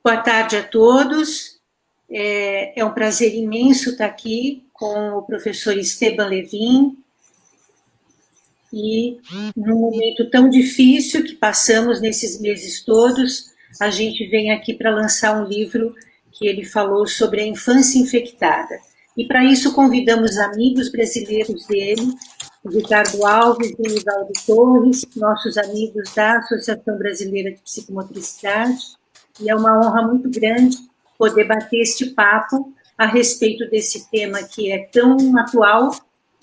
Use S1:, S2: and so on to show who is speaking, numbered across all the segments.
S1: Boa tarde a todos. É um prazer imenso estar aqui com o professor Esteban Levin. E num momento tão difícil que passamos nesses meses todos, a gente vem aqui para lançar um livro que ele falou sobre a infância infectada. E para isso convidamos amigos brasileiros dele, o Ricardo Alves e o Nivaldo Torres, nossos amigos da Associação Brasileira de Psicomotricidade, e é uma honra muito grande poder bater este papo a respeito desse tema que é tão atual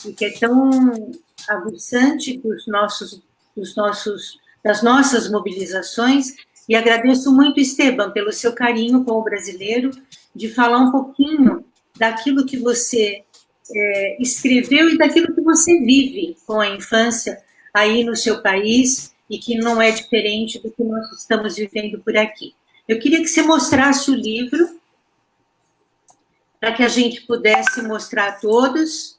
S1: e que é tão aguçante das nossas mobilizações. E agradeço muito, Esteban, pelo seu carinho com o brasileiro, de falar um pouquinho daquilo que você escreveu e daquilo que você vive com a infância aí no seu país e que não é diferente do que nós estamos vivendo por aqui. Eu queria que você mostrasse o livro para que a gente pudesse mostrar a todos.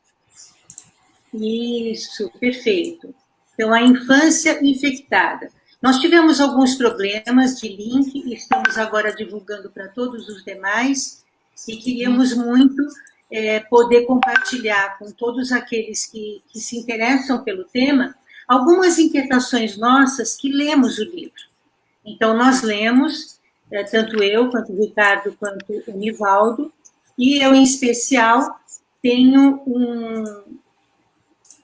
S1: Isso, perfeito. Então, a infância infectada. Nós tivemos alguns problemas de link e estamos agora divulgando para todos os demais e queríamos muito poder compartilhar com todos aqueles que se interessam pelo tema algumas inquietações nossas que lemos o livro. Então, nós lemos, tanto eu, quanto o Ricardo, quanto o Nivaldo, e eu, em especial, tenho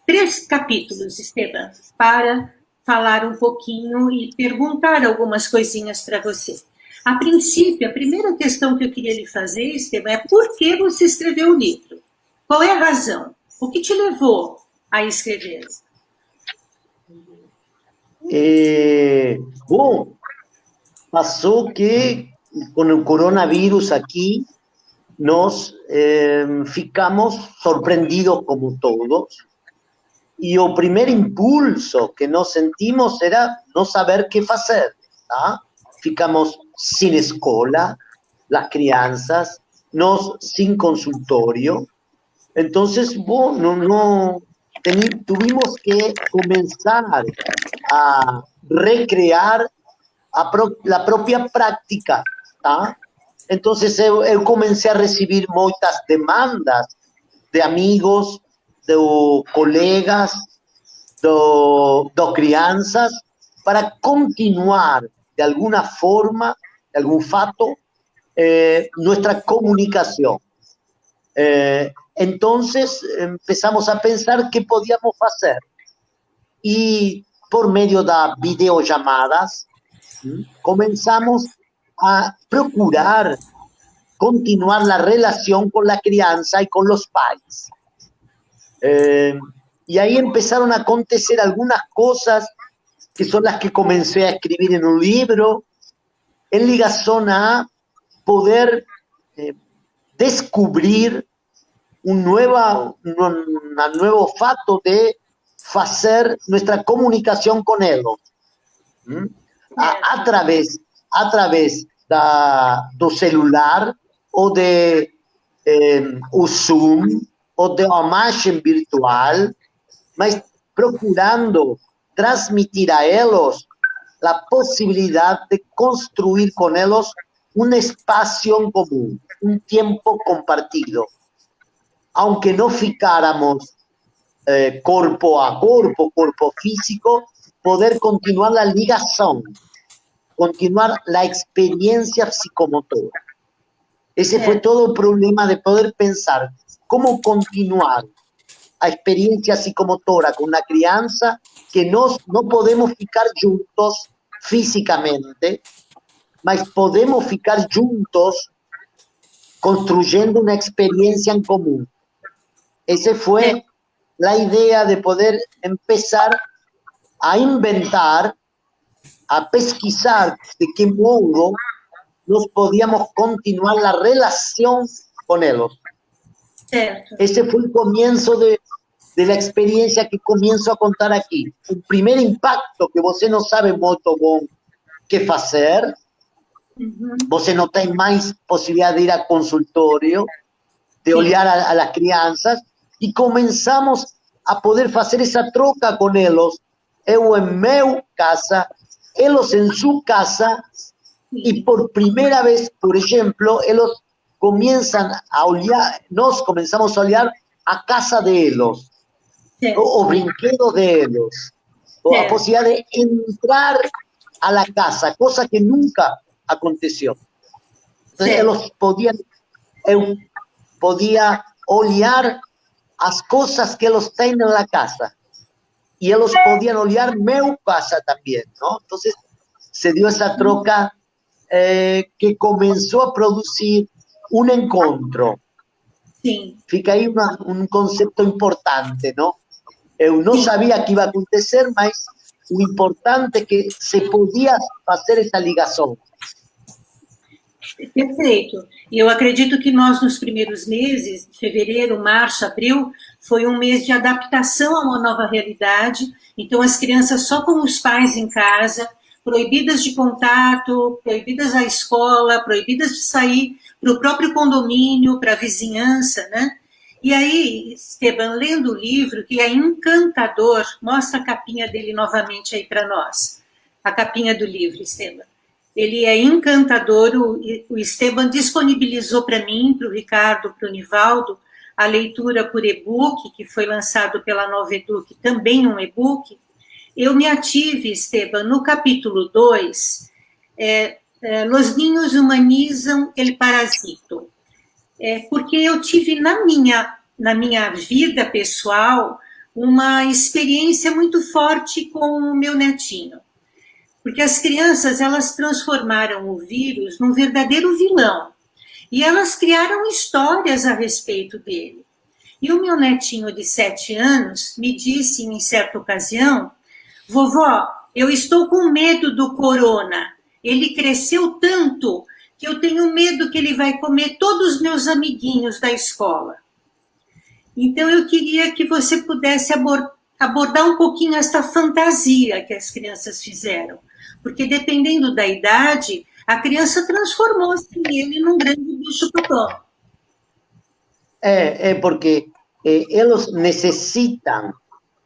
S1: 3 capítulos, Esteban, para falar um pouquinho e perguntar algumas coisinhas para você. A princípio, a primeira questão que eu queria lhe fazer, Esteban, é por que você escreveu o livro? Qual é a razão? O que te levou a escrever?
S2: Bom, passou que com o coronavírus aqui, nós ficamos surpreendidos como todos. E o primeiro impulso que nós sentimos era não saber o que fazer, tá? Ficamos sem escola, as crianças, nós sem consultório. Então, bom, tuvimos que começar a recriar a própria prática, tá? Então, eu comecei a receber muitas demandas de amigos, de colegas, de crianças, para continuar, de alguma forma, de algum fato, nossa comunicação. Então, empezamos a pensar o que podíamos fazer. E, por meio das videochamadas, comenzamos a procurar continuar a relação com a criança e com os pais. E aí empezaram a acontecer algumas coisas que são as que comecei a escrever no livro, em ligação a poder descobrir um novo fato de fazer nossa comunicação com eles. Através do celular, ou o Zoom, ou de uma imagem virtual, mas procurando transmitir a eles a possibilidade de construir com eles um espaço comum, um tempo compartido. Aunque não ficáramos corpo a corpo físico, poder continuar a ligação, continuar a experiência psicomotora. Esse foi todo o problema de poder pensar como continuar a experiência psicomotora com uma criança que nós não podemos ficar juntos fisicamente, mas podemos ficar juntos construindo uma experiência em comum. Essa foi a ideia de poder começar a inventar, a pesquisar de que modo nós podíamos continuar a relação com eles.
S1: Certo.
S2: Esse foi o começo da experiência que começo a contar aqui. O primeiro impacto que você não sabe muito bom o que fazer, você não tem mais possibilidade de ir a consultório, de olhar as crianças, e começamos a poder fazer essa troca com eles. Eu em minha casa, eles em sua casa, Y por primera vez, por ejemplo, ellos comienzan a olhar, nos comenzamos a olhar a casa de ellos, o brinquedos de ellos, o a posibilidad de entrar a la casa, cosa que nunca aconteció. Entonces, ellos podía olhar as cosas que ellos tienen en la casa, y ellos podían olhar meu casa también, ¿no? Entonces, se dio esa troca que comenzó a producir un encontro.
S1: Sim.
S2: Fica aí um conceito importante, não? Eu não sabia que ia acontecer, mas o importante é que se podia fazer essa ligação.
S1: Perfeito. E eu acredito que nós, nos primeiros meses, fevereiro, março, abril, foi um mês de adaptação a uma nova realidade. Então, as crianças só com os pais em casa, proibidas de contato, proibidas à escola, proibidas de sair para o próprio condomínio, para a vizinhança, né? E aí, Esteban, lendo o livro, que é encantador, mostra a capinha dele novamente aí para nós. A capinha do livro, Esteban. Ele é encantador, o Esteban disponibilizou para mim, para o Ricardo, para o Nivaldo, a leitura por e-book, que foi lançado pela Nova Educ, também um e-book. Eu me ative, Esteban, no capítulo 2, Los niños humanizam el parasito. Porque eu tive na minha vida pessoal uma experiência muito forte com o meu netinho. Porque as crianças, elas transformaram o vírus num verdadeiro vilão. E elas criaram histórias a respeito dele. E o meu netinho de 7 anos me disse em certa ocasião: vovó, eu estou com medo do corona. Ele cresceu tanto que eu tenho medo que ele vai comer todos os meus amiguinhos da escola. Então, eu queria que você pudesse abordar um pouquinho esta fantasia que as crianças fizeram. Porque, dependendo da idade, a criança transformou-se nele num grande bicho-papão.
S2: Porque eles necessitam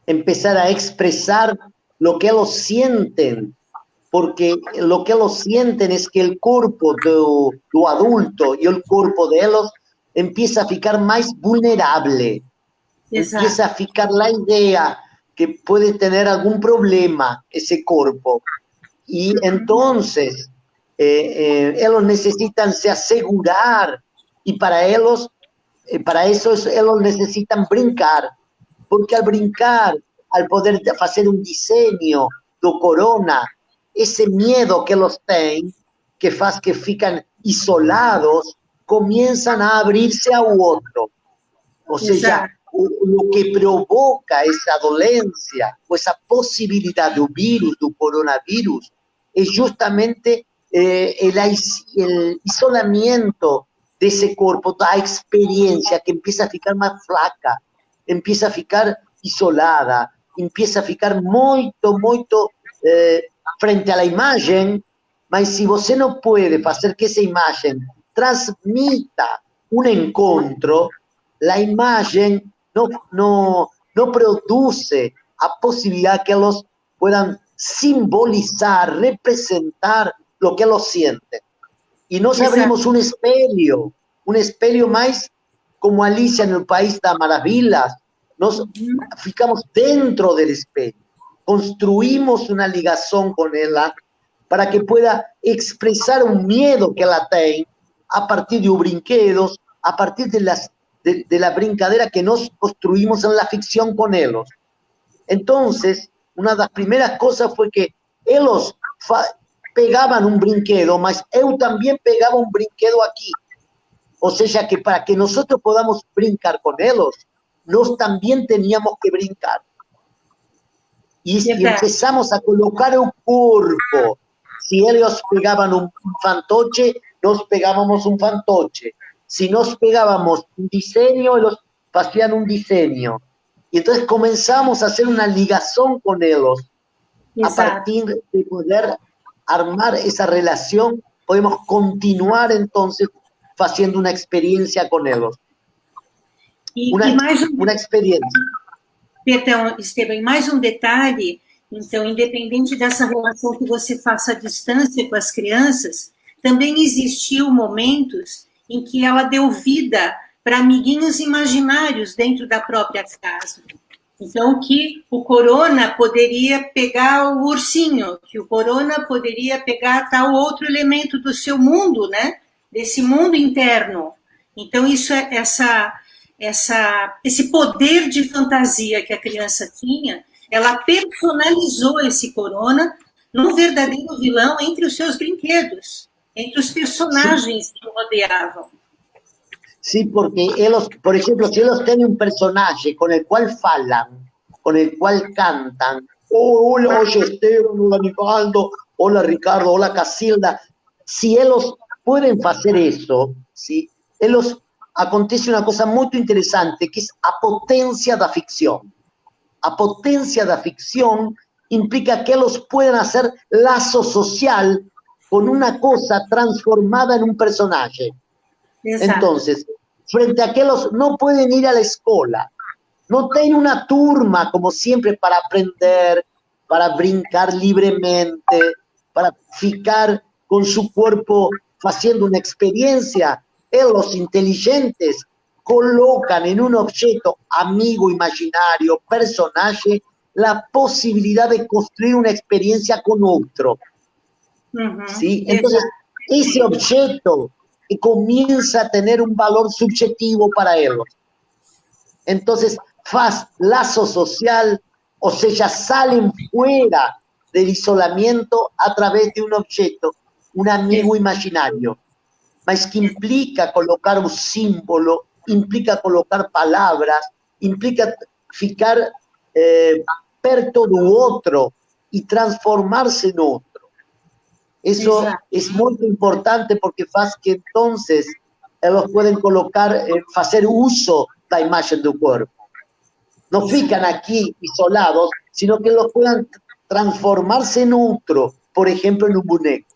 S2: empezar a expressar lo que ellos sienten, porque lo que ellos sienten es que el cuerpo do adulto y el cuerpo de ellos empieza a ficar más vulnerable. Exacto. Empieza a ficar la idea que puede tener algún problema ese cuerpo. Y entonces ellos necesitan se asegurar, y para eso ellos necesitan brincar, porque al brincar, al poder hacer un diseño do corona, ese miedo que los tienen, que faz que fican isolados, comienzan a abrirse a otro. O sea, lo que provoca esa dolencia o esa posibilidad de virus, do coronavirus, es justamente el isolamiento de ese cuerpo, la experiencia que empieza a ficar más flaca, empieza a ficar isolada, empieza a ficar muito frente a la imagen, mas si você no puede hacer que esa imagen transmita un encontro, la imagen no produce a posibilidad que ellos puedan simbolizar, representar lo que ellos sienten. Y nos abrimos un espelho más como Alicia en el País de las Maravillas. Nos ficamos dentro del espejo, construimos una ligación con ella para que pueda expresar un miedo que ella tiene a partir de brinquedos, a partir de la brincadera que nos construimos en la ficción con ellos. Entonces, una de las primeras cosas fue que ellos pegaban un brinquedo, mas yo también pegaba un brinquedo aquí. O sea que para que nosotros podamos brincar con ellos, nos también teníamos que brincar. Y empezamos a colocar el cuerpo. Si ellos pegaban un fantoche, nos pegábamos un fantoche. Si nos pegábamos un diseño, ellos hacían un diseño. Y entonces comenzamos a hacer una ligación con ellos. A partir de poder armar esa relación, podemos continuar entonces haciendo una experiencia con ellos. Uma experiência.
S1: Perdão, Esteban, mais um detalhe Então, independente dessa relação que você faça à distância com as crianças, também existiu momentos em que ela deu vida para amiguinhos imaginários dentro da própria casa. Então, que o corona poderia pegar o ursinho, que o corona poderia pegar tal outro elemento do seu mundo, né? Desse mundo interno. Então, isso é esse poder de fantasia que a criança tinha, ela personalizou esse corona num verdadeiro vilão entre os seus brinquedos, entre os personagens que o rodeavam.
S2: Sí, porque ellos, por ejemplo, si ellos tienen un personaje con el cual falan, con el cual cantan, oh, hola, oye Esteban, hola Nivaldo, hola Ricardo, hola Casilda, si ellos pueden hacer eso, ¿sí? Ellos, acontece una cosa muy interesante, que es a potencia da ficción. A potencia da ficción implica que ellos pueden hacer lazo social con una cosa transformada en un personaje.
S1: Exato.
S2: Entonces, frente a aquellos no pueden ir a la escuela, no tienen una turma como siempre para aprender, para brincar libremente, para ficar con su cuerpo haciendo una experiencia. Los inteligentes colocan en un objeto amigo imaginario, personaje, la posibilidad de construir una experiencia con otro. ¿Sí? Entonces, ese objeto comienza a tener un valor subjetivo para ellos. Entonces, faz lazo social, o sea, salen fuera del isolamiento a través de un objeto, un amigo imaginario, mas que implica colocar un símbolo, implica colocar palabras, implica ficar perto do otro y transformarse en otro. Eso es muy importante porque hace que entonces ellos pueden colocar, hacer uso de la imagen del cuerpo. No fican aquí isolados, sino que los puedan transformarse en otro, por ejemplo, en un muñeco.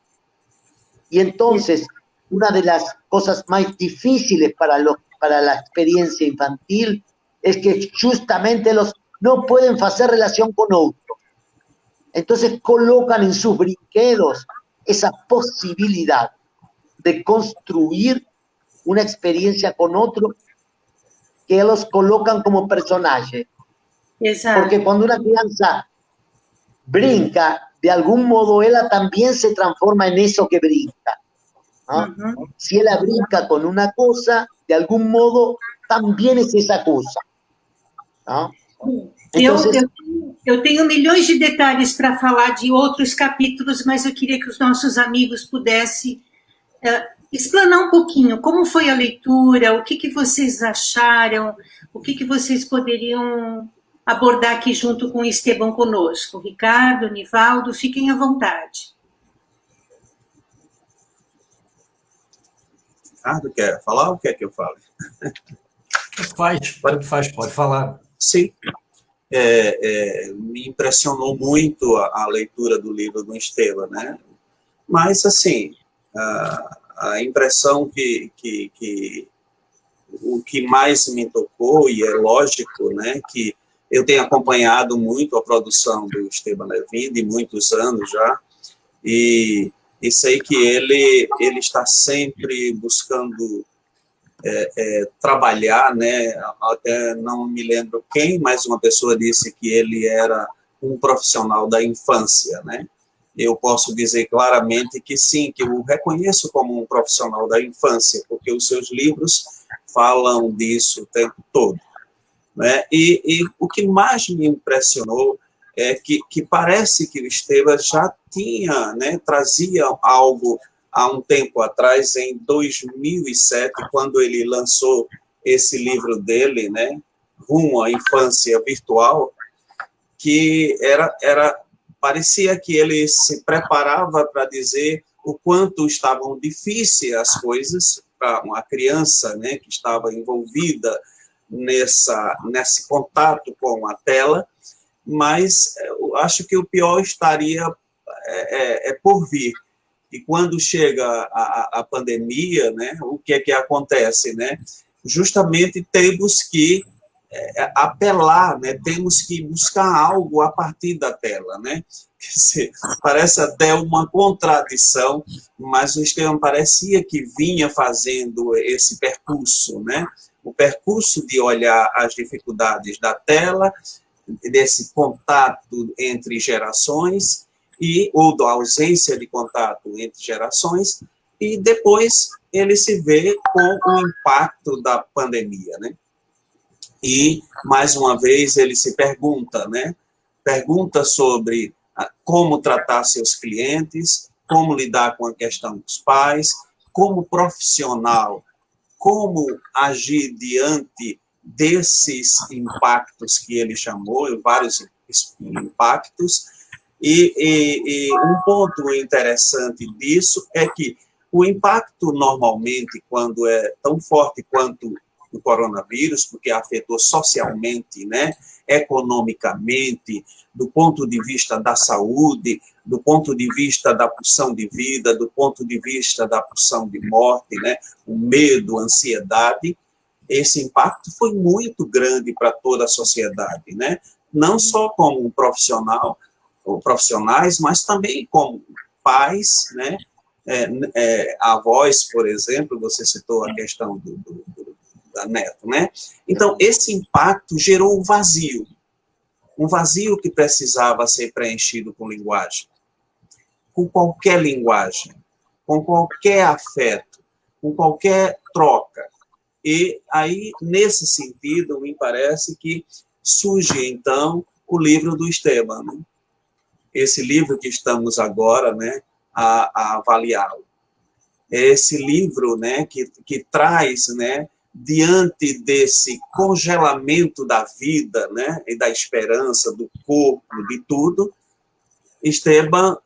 S2: Y entonces, una de las cosas más difíciles para la experiencia infantil es que justamente los no pueden hacer relación con otro. Entonces colocan en sus brinquedos esa posibilidad de construir una experiencia con otro que ellos colocan como personaje.
S1: Exato.
S2: Porque cuando una crianza brinca, de algún modo ella también se transforma en eso que brinca, ¿no? Si ella brinca con una cosa, de algún modo también es esa cosa, ¿no?
S1: Entonces, eu tenho milhões de detalhes para falar de outros capítulos, mas eu queria que os nossos amigos pudessem explanar um pouquinho como foi a leitura, o que vocês acharam, o que vocês poderiam abordar aqui junto com o Esteban conosco. Ricardo, Nivaldo, fiquem à vontade.
S3: Ricardo, quer falar ou quer que eu fale?
S4: Pode falar.
S3: Sim. Me impressionou muito a leitura do livro do Esteban, né? Mas, assim, a impressão o que mais me tocou, e é lógico, né, que eu tenho acompanhado muito a produção do Esteban Levin, de muitos anos já, e sei que ele está sempre buscando trabalhar, né? Até não me lembro quem, mas uma pessoa disse que ele era um profissional da infância, né? Eu posso dizer claramente que sim, que eu o reconheço como um profissional da infância, porque os seus livros falam disso o tempo todo, né? E o que mais me impressionou é que parece que o Esteban já tinha, né, trazia algo há um tempo atrás, em 2007, quando ele lançou esse livro dele, né, Rumo à Infância Virtual, que parecia que ele se preparava para dizer o quanto estavam difíceis as coisas para uma criança, né, que estava envolvida nesse contato com a tela, mas eu acho que o pior estaria por vir. E quando chega a pandemia, né, o que é que acontece, né? Justamente temos que apelar, né? Temos que buscar algo a partir da tela, né? Quer dizer, parece até uma contradição, mas o Esteban parecia que vinha fazendo esse percurso, né? O percurso de olhar as dificuldades da tela, desse contato entre gerações, ou da ausência de contato entre gerações, e depois ele se vê com o impacto da pandemia, né? E, mais uma vez, ele se pergunta, né? Pergunta sobre como tratar seus clientes, como lidar com a questão dos pais, como profissional, como agir diante desses impactos que ele chamou, vários impactos, e um ponto interessante disso é que o impacto, normalmente, quando é tão forte quanto o coronavírus, porque afetou socialmente, né, economicamente, do ponto de vista da saúde, do ponto de vista da pulsão de vida, do ponto de vista da pulsão de morte, né, o medo, a ansiedade, esse impacto foi muito grande para toda a sociedade, né, não só como profissional, ou profissionais, mas também como pais, né, avós, por exemplo, você citou a questão da Neto, né? Então, esse impacto gerou um vazio que precisava ser preenchido com linguagem, com qualquer linguagem, com qualquer afeto, com qualquer troca. E aí, nesse sentido, me parece que surge, então, o livro do Esteban, né? Esse livro que estamos agora, né, a avaliá-lo. Esse livro, né, que traz, né, diante desse congelamento da vida, né, e da esperança, do corpo, de tudo, Esteban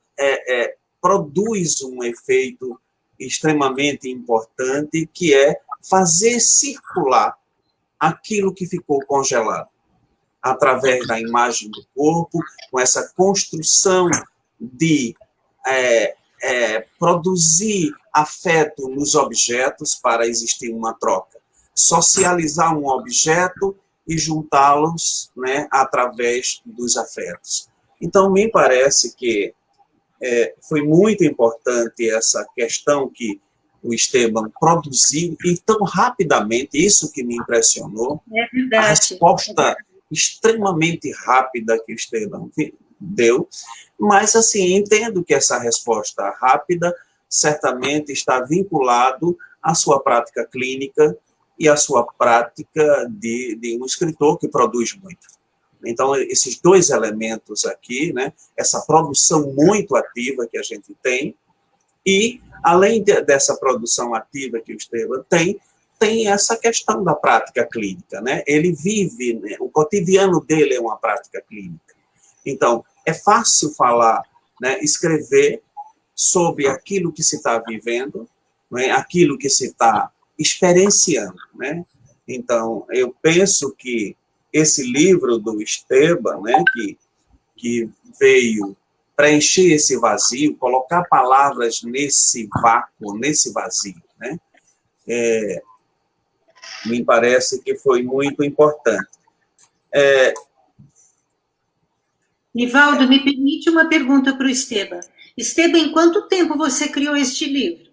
S3: produz um efeito extremamente importante, que é fazer circular aquilo que ficou congelado, através da imagem do corpo, com essa construção de produzir afeto nos objetos para existir uma troca. Socializar um objeto e juntá-los, né, através dos afetos. Então, me parece que foi muito importante essa questão que o Esteban produziu, e tão rapidamente, isso que me impressionou, a resposta extremamente rápida que o Esteban deu, mas, assim, entendo que essa resposta rápida certamente está vinculado à sua prática clínica e à sua prática de um escritor que produz muito. Então, esses dois elementos aqui, né, essa produção muito ativa que a gente tem, e, além dessa produção ativa que o Esteban tem essa questão da prática clínica, né? Ele vive, né, o cotidiano dele é uma prática clínica. Então, é fácil falar, né, escrever sobre aquilo que se está vivendo, né, aquilo que se está experienciando, né? Então, eu penso que esse livro do Esteban, né, que veio preencher esse vazio, colocar palavras nesse vácuo, nesse vazio, né? Me parece que foi muito importante.
S1: Nivaldo, me permite uma pergunta para o Esteban. Esteban, em quanto tempo você criou este livro?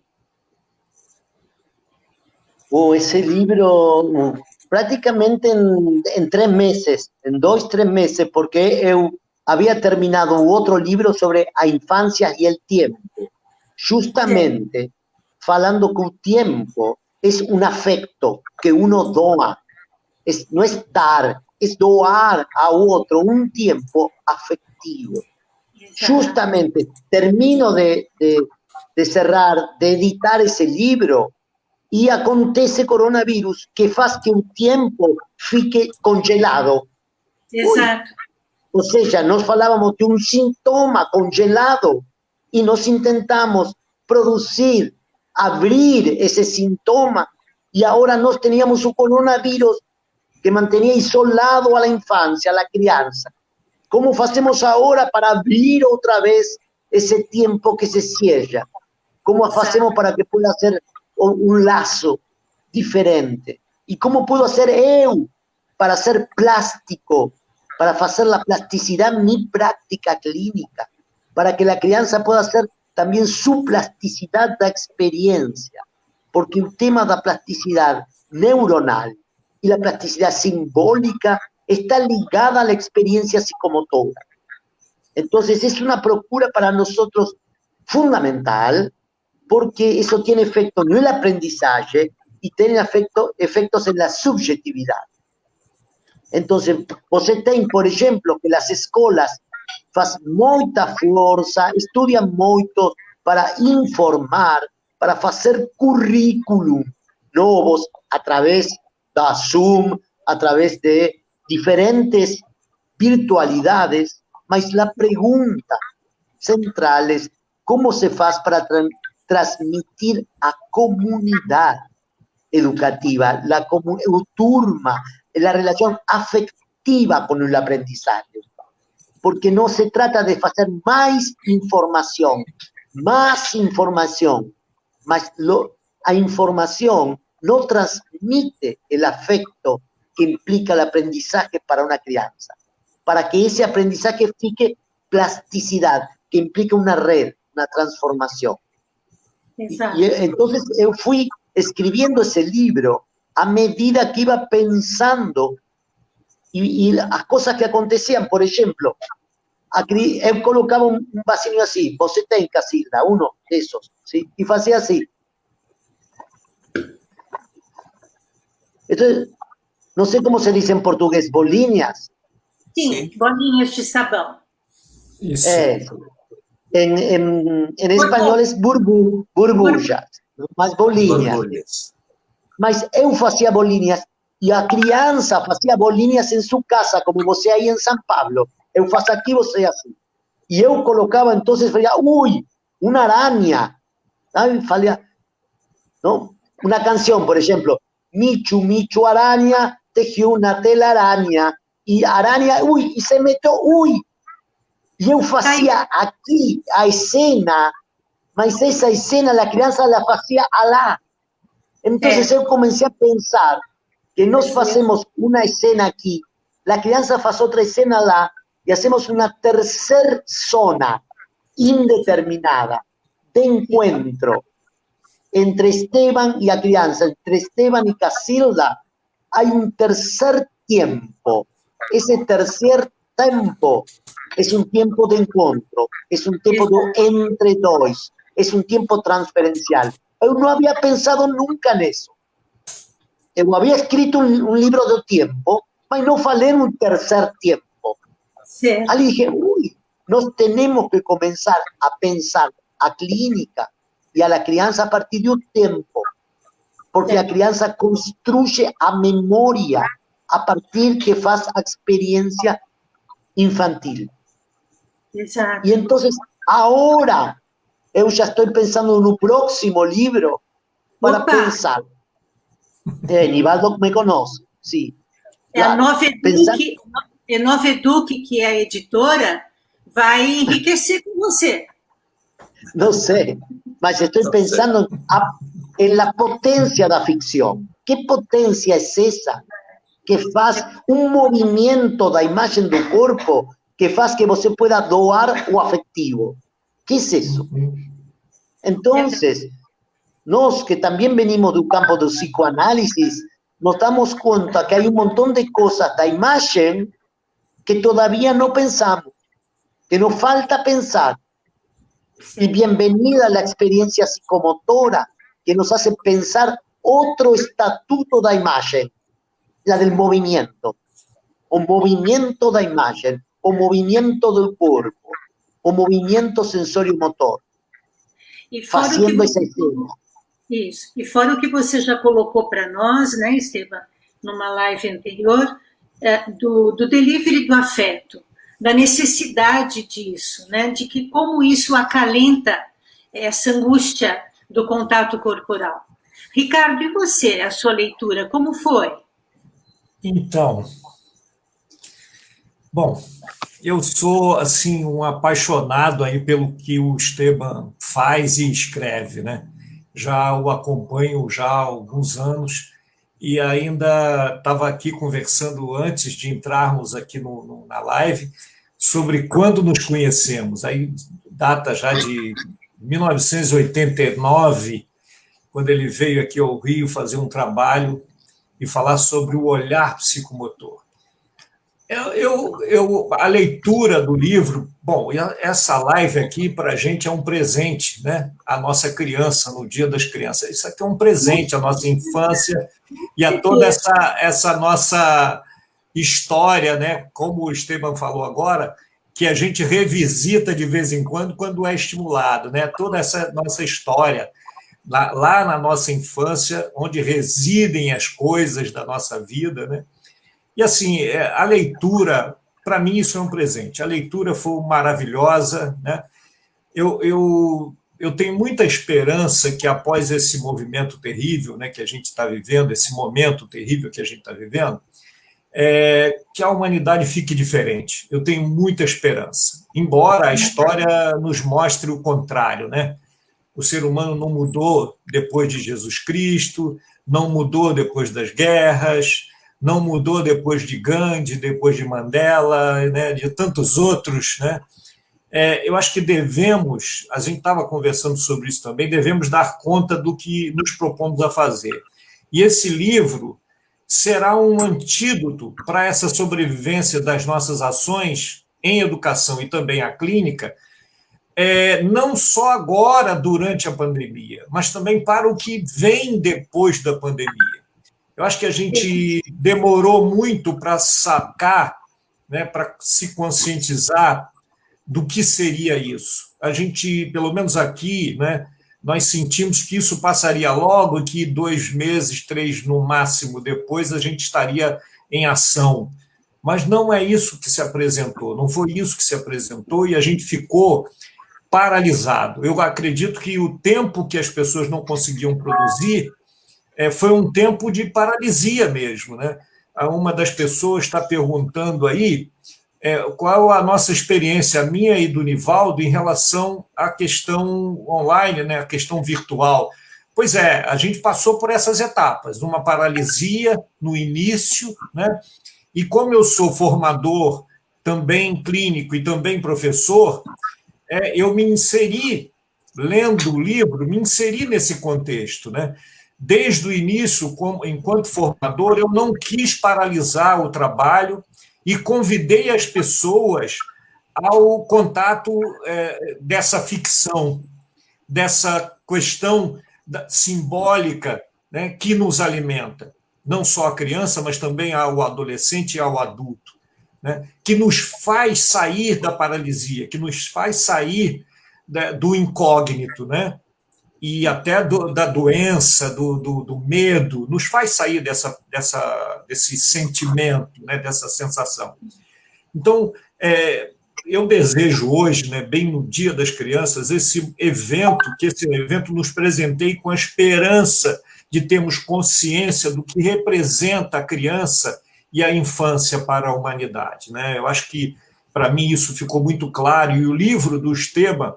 S2: Ese libro prácticamente en 3 meses, en 2, 3 meses, porque eu había terminado otro libro sobre a infancia y el tiempo, justamente falando que el tiempo es un afecto que uno doa, no es dar, es doar a otro un tiempo afectivo. Justamente termino de cerrar, de editar ese libro, y acontece coronavirus que faz que un tiempo fique congelado.
S1: Exato.
S2: Ou seja, nós falávamos de um sintoma congelado e nós intentamos produzir, abrir esse sintoma, e agora nós teníamos o coronavírus que mantinha isolado a infância, a criança. Como fazemos agora para abrir outra vez esse tempo que se cierra? Como fazemos para que pueda ser um laço diferente? E como puedo ser eu para ser plástico, para hacer la plasticidad mi práctica clínica, para que la crianza pueda hacer también su plasticidad da experiencia, porque el tema da plasticidad neuronal y la plasticidad simbólica está ligada a la experiencia psicomotora. Entonces es una procura para nosotros fundamental, porque eso tiene efecto en el aprendizaje y tiene efectos en la subjetividad. Entonces, você tem, por exemplo, que as escolas fazem muita força, estudiam muito para informar, para fazer currículum novos através da Zoom, através de diferentes virtualidades, mas a pergunta central é como se faz para transmitir a comunidade educativa, o turma, la relación afectiva con el aprendizaje, porque no se trata de hacer más información, mas la información no transmite el afecto que implica el aprendizaje para una crianza, para que ese aprendizaje fique plasticidad, que implica una red, una transformación. Y entonces yo fui escribiendo ese libro a medida que iba pensando y las cosas que acontecían. Por ejemplo, yo colocaba un vasinho así, você tem, Casilda, uno de esos, ¿sí? Y hacía así. Entonces, no sé cómo se dice en portugués, bolinhas.
S1: Sí, bolinhas de sabão.
S2: Eso. En español es burbujas, más bolinhas. Mas eu fazia bolinhas e a criança fazia bolinhas em sua casa, como você aí em São Paulo. Eu faço aqui, você assim. E eu colocava, então, falei, ui, uma aranha. Sabe? Falei, não? Uma canção, por exemplo, Michu, Michu, aranha, tejiu uma telaraña. E aranha, ui, e se meteu, ui. E eu fazia aqui a cena, mas essa cena a criança la fazia lá. Entonces yo comencé a pensar que nos hacemos una escena aquí, la crianza hace otra escena allá, y hacemos una tercera zona indeterminada de encuentro entre Esteban y la crianza, entre Esteban y Casilda. Hay un tercer tiempo. Ese tercer tiempo es un tiempo de encuentro, es un tiempo de entre dos, es un tiempo transferencial. Yo no había pensado nunca en eso. Yo había escrito un libro de tiempo, pero no falé en un tercer tiempo.
S1: Sí.
S2: Ahí dije, uy, nos tenemos que comenzar a pensar a clínica y a la crianza a partir de un tiempo, porque la crianza construye a memoria a partir que hace a experiencia infantil.
S1: Exacto.
S2: Y entonces, ahora, yo ya estoy pensando en un próximo libro para pensar. Nivaldo me conoce, sí.
S1: A Nova Eduque, que é a editora, vai enriquecer com você.
S2: No sé, mas estoy pensando en la potencia de la ficción. ¿Qué potencia es esa? Que faz un movimiento da imagen del cuerpo que faz que você pueda doar o afectivo. ¿Qué es eso? Entonces, nos que también venimos de un campo de psicoanálisis, nos damos cuenta que hay un montón de cosas da imagen que todavía no pensamos, que nos falta pensar. Y bienvenida a la experiencia psicomotora, que nos hace pensar otro estatuto da imagen, la del movimiento, o movimiento da imagen, o movimiento del cuerpo, o movimiento sensorio-motor, fazendo essa cena.
S1: Isso. E fora o que você já colocou para nós, né, Esteban, numa live anterior, do delivery do afeto, da necessidade disso, né, de que como isso acalenta essa angústia do contato corporal. Ricardo, e você, a sua leitura, como foi?
S4: Então, bom, eu sou assim um apaixonado aí pelo que o Esteban faz e escreve, né? Já o acompanho já há alguns anos e ainda estava aqui conversando antes de entrarmos aqui na live sobre quando nos conhecemos. Aí data já de 1989, quando ele veio aqui ao Rio fazer um trabalho e falar sobre o olhar psicomotor. A leitura do livro, bom, essa live aqui para a gente é um presente, né? A nossa criança, no Dia das Crianças. Isso aqui é um presente à nossa infância e a toda essa nossa história, né? Como o Esteban falou agora, que a gente revisita de vez em quando é estimulado, né? Toda essa nossa história lá na nossa infância, onde residem as coisas da nossa vida, né? E, assim, a leitura, para mim, isso é um presente. A leitura foi maravilhosa, né? Eu tenho muita esperança que, após esse movimento terrível, né, que a gente está vivendo, esse momento terrível que a gente está vivendo, que a humanidade fique diferente. Eu tenho muita esperança. Embora a história nos mostre o contrário, né? O ser humano não mudou depois de Jesus Cristo, não mudou depois das guerras, não mudou depois de Gandhi, depois de Mandela, né, de tantos outros, né? Eu acho que devemos, a gente estava conversando sobre isso também, devemos dar conta do que nos propomos a fazer. E esse livro será um antídoto para essa sobrevivência das nossas ações em educação e também a clínica, não só agora, durante a pandemia, mas também para o que vem depois da pandemia. Eu acho que a gente demorou muito para sacar, né, para se conscientizar do que seria isso. A gente, pelo menos aqui, né, nós sentimos que isso passaria logo, que 2 meses, 3 no máximo depois, a gente estaria em ação. Mas não é isso que se apresentou, não foi isso que se apresentou, e a gente ficou paralisado. Eu acredito que o tempo que as pessoas não conseguiam produzir foi um tempo de paralisia mesmo, né? Uma das pessoas está perguntando aí qual a nossa experiência, a minha e do Nivaldo, em relação à questão online, né? A questão virtual. Pois é, a gente passou por essas etapas, uma paralisia no início, né? E como eu sou formador, também clínico e também professor, eu me inseri, lendo o livro, me inseri nesse contexto, né? Desde o início, enquanto formador, eu não quis paralisar o trabalho e convidei as pessoas ao contato dessa ficção, dessa questão simbólica, né, que nos alimenta, não só a criança, mas também ao adolescente e ao adulto, né, que nos faz sair da paralisia, que nos faz sair do incógnito, né? E até da doença, do medo, nos faz sair desse sentimento, né, dessa sensação. Então, eu desejo hoje, né, bem no Dia das Crianças, que esse evento nos presenteie com a esperança de termos consciência do que representa a criança e a infância para a humanidade, né? Eu acho que, para mim, isso ficou muito claro, e o livro do Esteban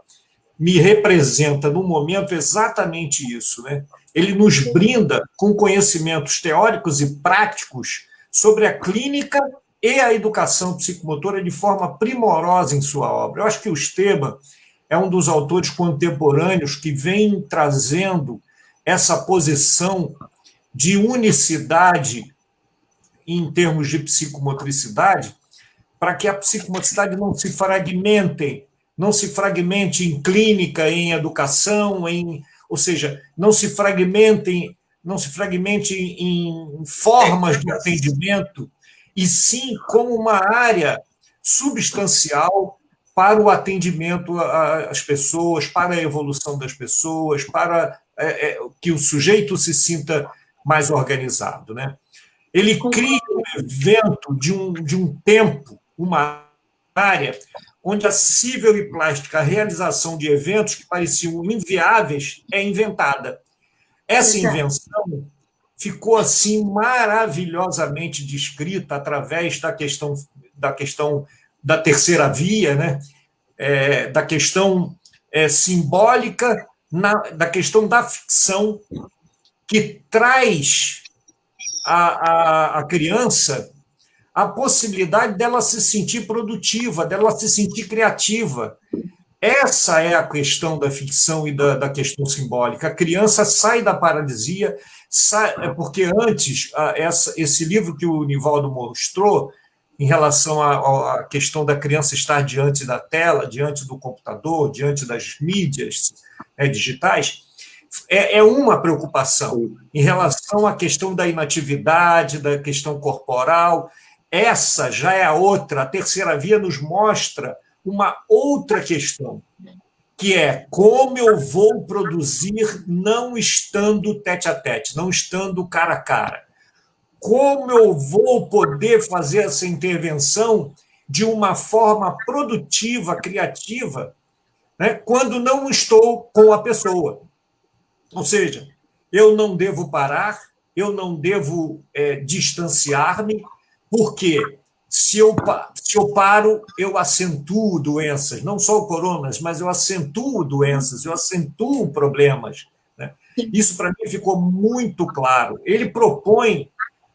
S4: me representa, no momento, exatamente isso, né? Ele nos brinda com conhecimentos teóricos e práticos sobre a clínica e a educação psicomotora de forma primorosa em sua obra. Eu acho que o Esteban é um dos autores contemporâneos que vem trazendo essa posição de unicidade em termos de psicomotricidade, para que a psicomotricidade não se fragmente em clínica, em educação, ou seja, não se fragmente em formas de atendimento, e sim como uma área substancial para o atendimento às pessoas, para a evolução das pessoas, para que o sujeito se sinta mais organizado, né? Ele cria um evento de um tempo, uma área onde a cível e plástica, a realização de eventos que pareciam inviáveis, é inventada. Essa invenção ficou assim maravilhosamente descrita através da questão da terceira via, né? Da questão simbólica, da questão da ficção, que traz a criança a possibilidade dela se sentir produtiva, dela se sentir criativa. Essa é a questão da ficção e da questão simbólica. A criança sai da paralisia, porque antes, esse livro que o Nivaldo mostrou, em relação à questão da criança estar diante da tela, diante do computador, diante das mídias digitais, é uma preocupação em relação à questão da inatividade, da questão corporal. Essa já é a outra. A terceira via nos mostra uma outra questão, que é como eu vou produzir não estando tete-a-tete, não estando cara a cara. Como eu vou poder fazer essa intervenção de uma forma produtiva, criativa, né, quando não estou com a pessoa. Ou seja, eu não devo parar, eu não devo distanciar-me, porque se eu paro, eu acentuo doenças, não só coronas, mas eu acentuo doenças, eu acentuo problemas. Né? Isso, para mim, ficou muito claro. Ele propõe,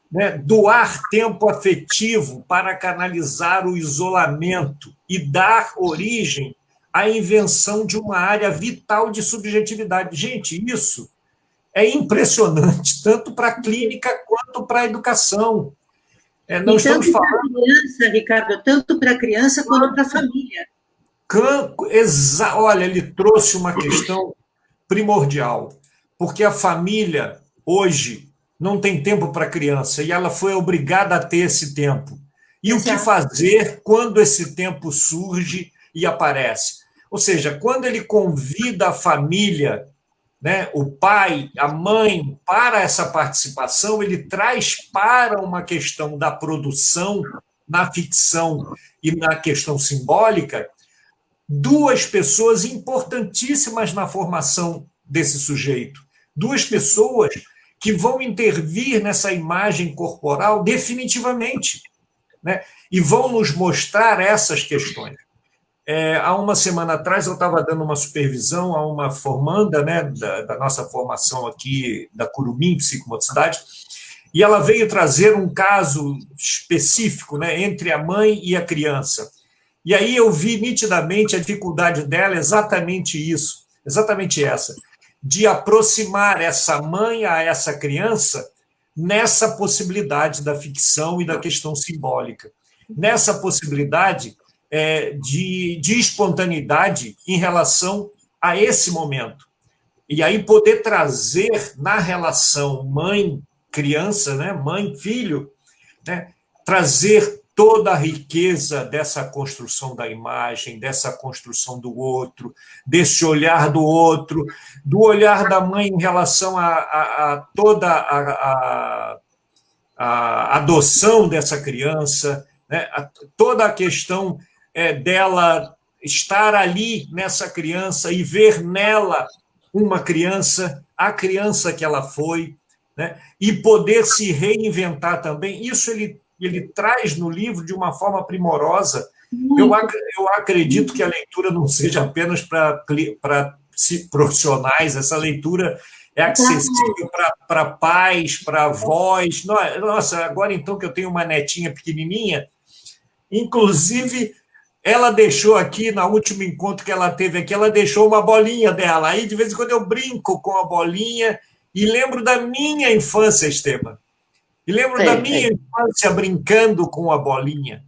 S4: né, doar tempo afetivo para canalizar o isolamento e dar origem à invenção de uma área vital de subjetividade. Gente, isso é impressionante, tanto para a clínica quanto para a educação.
S1: Não estamos falando... para a criança, Ricardo, tanto para a criança quanto para a família.
S4: Olha, ele trouxe uma questão primordial, porque a família, hoje, não tem tempo para a criança, e ela foi obrigada a ter esse tempo. E Exato. O que fazer quando esse tempo surge e aparece? Ou seja, quando ele convida a família, né, o pai, a mãe, para essa participação, ele traz para uma questão da produção na ficção e na questão simbólica duas pessoas importantíssimas na formação desse sujeito. Duas pessoas que vão intervir nessa imagem corporal definitivamente, né, e vão nos mostrar essas questões. Há uma semana atrás, eu estava dando uma supervisão a uma formanda, né, da nossa formação aqui da Curumim, Psicomotricidade, e ela veio trazer um caso específico, né, entre a mãe e a criança. E aí eu vi nitidamente a dificuldade dela, exatamente isso, exatamente essa, de aproximar essa mãe a essa criança nessa possibilidade da ficção e da questão simbólica, nessa possibilidade de espontaneidade em relação a esse momento. E aí poder trazer na relação mãe-criança, né, mãe-filho, né, trazer toda a riqueza dessa construção da imagem, dessa construção do outro, desse olhar do outro, do olhar da mãe em relação a toda a adoção dessa criança, né, toda a questão dela estar ali nessa criança e ver nela uma criança, a criança que ela foi, né, e poder se reinventar também. Isso ele traz no livro de uma forma primorosa. Eu acredito que a leitura não seja apenas para profissionais, essa leitura é acessível para pais, para avós. Nossa, agora então que eu tenho uma netinha pequenininha, inclusive ela deixou aqui, no último encontro que ela teve aqui, ela deixou uma bolinha dela. Aí, de vez em quando, eu brinco com a bolinha e lembro da minha infância, Esteban. E lembro da minha infância brincando com a bolinha.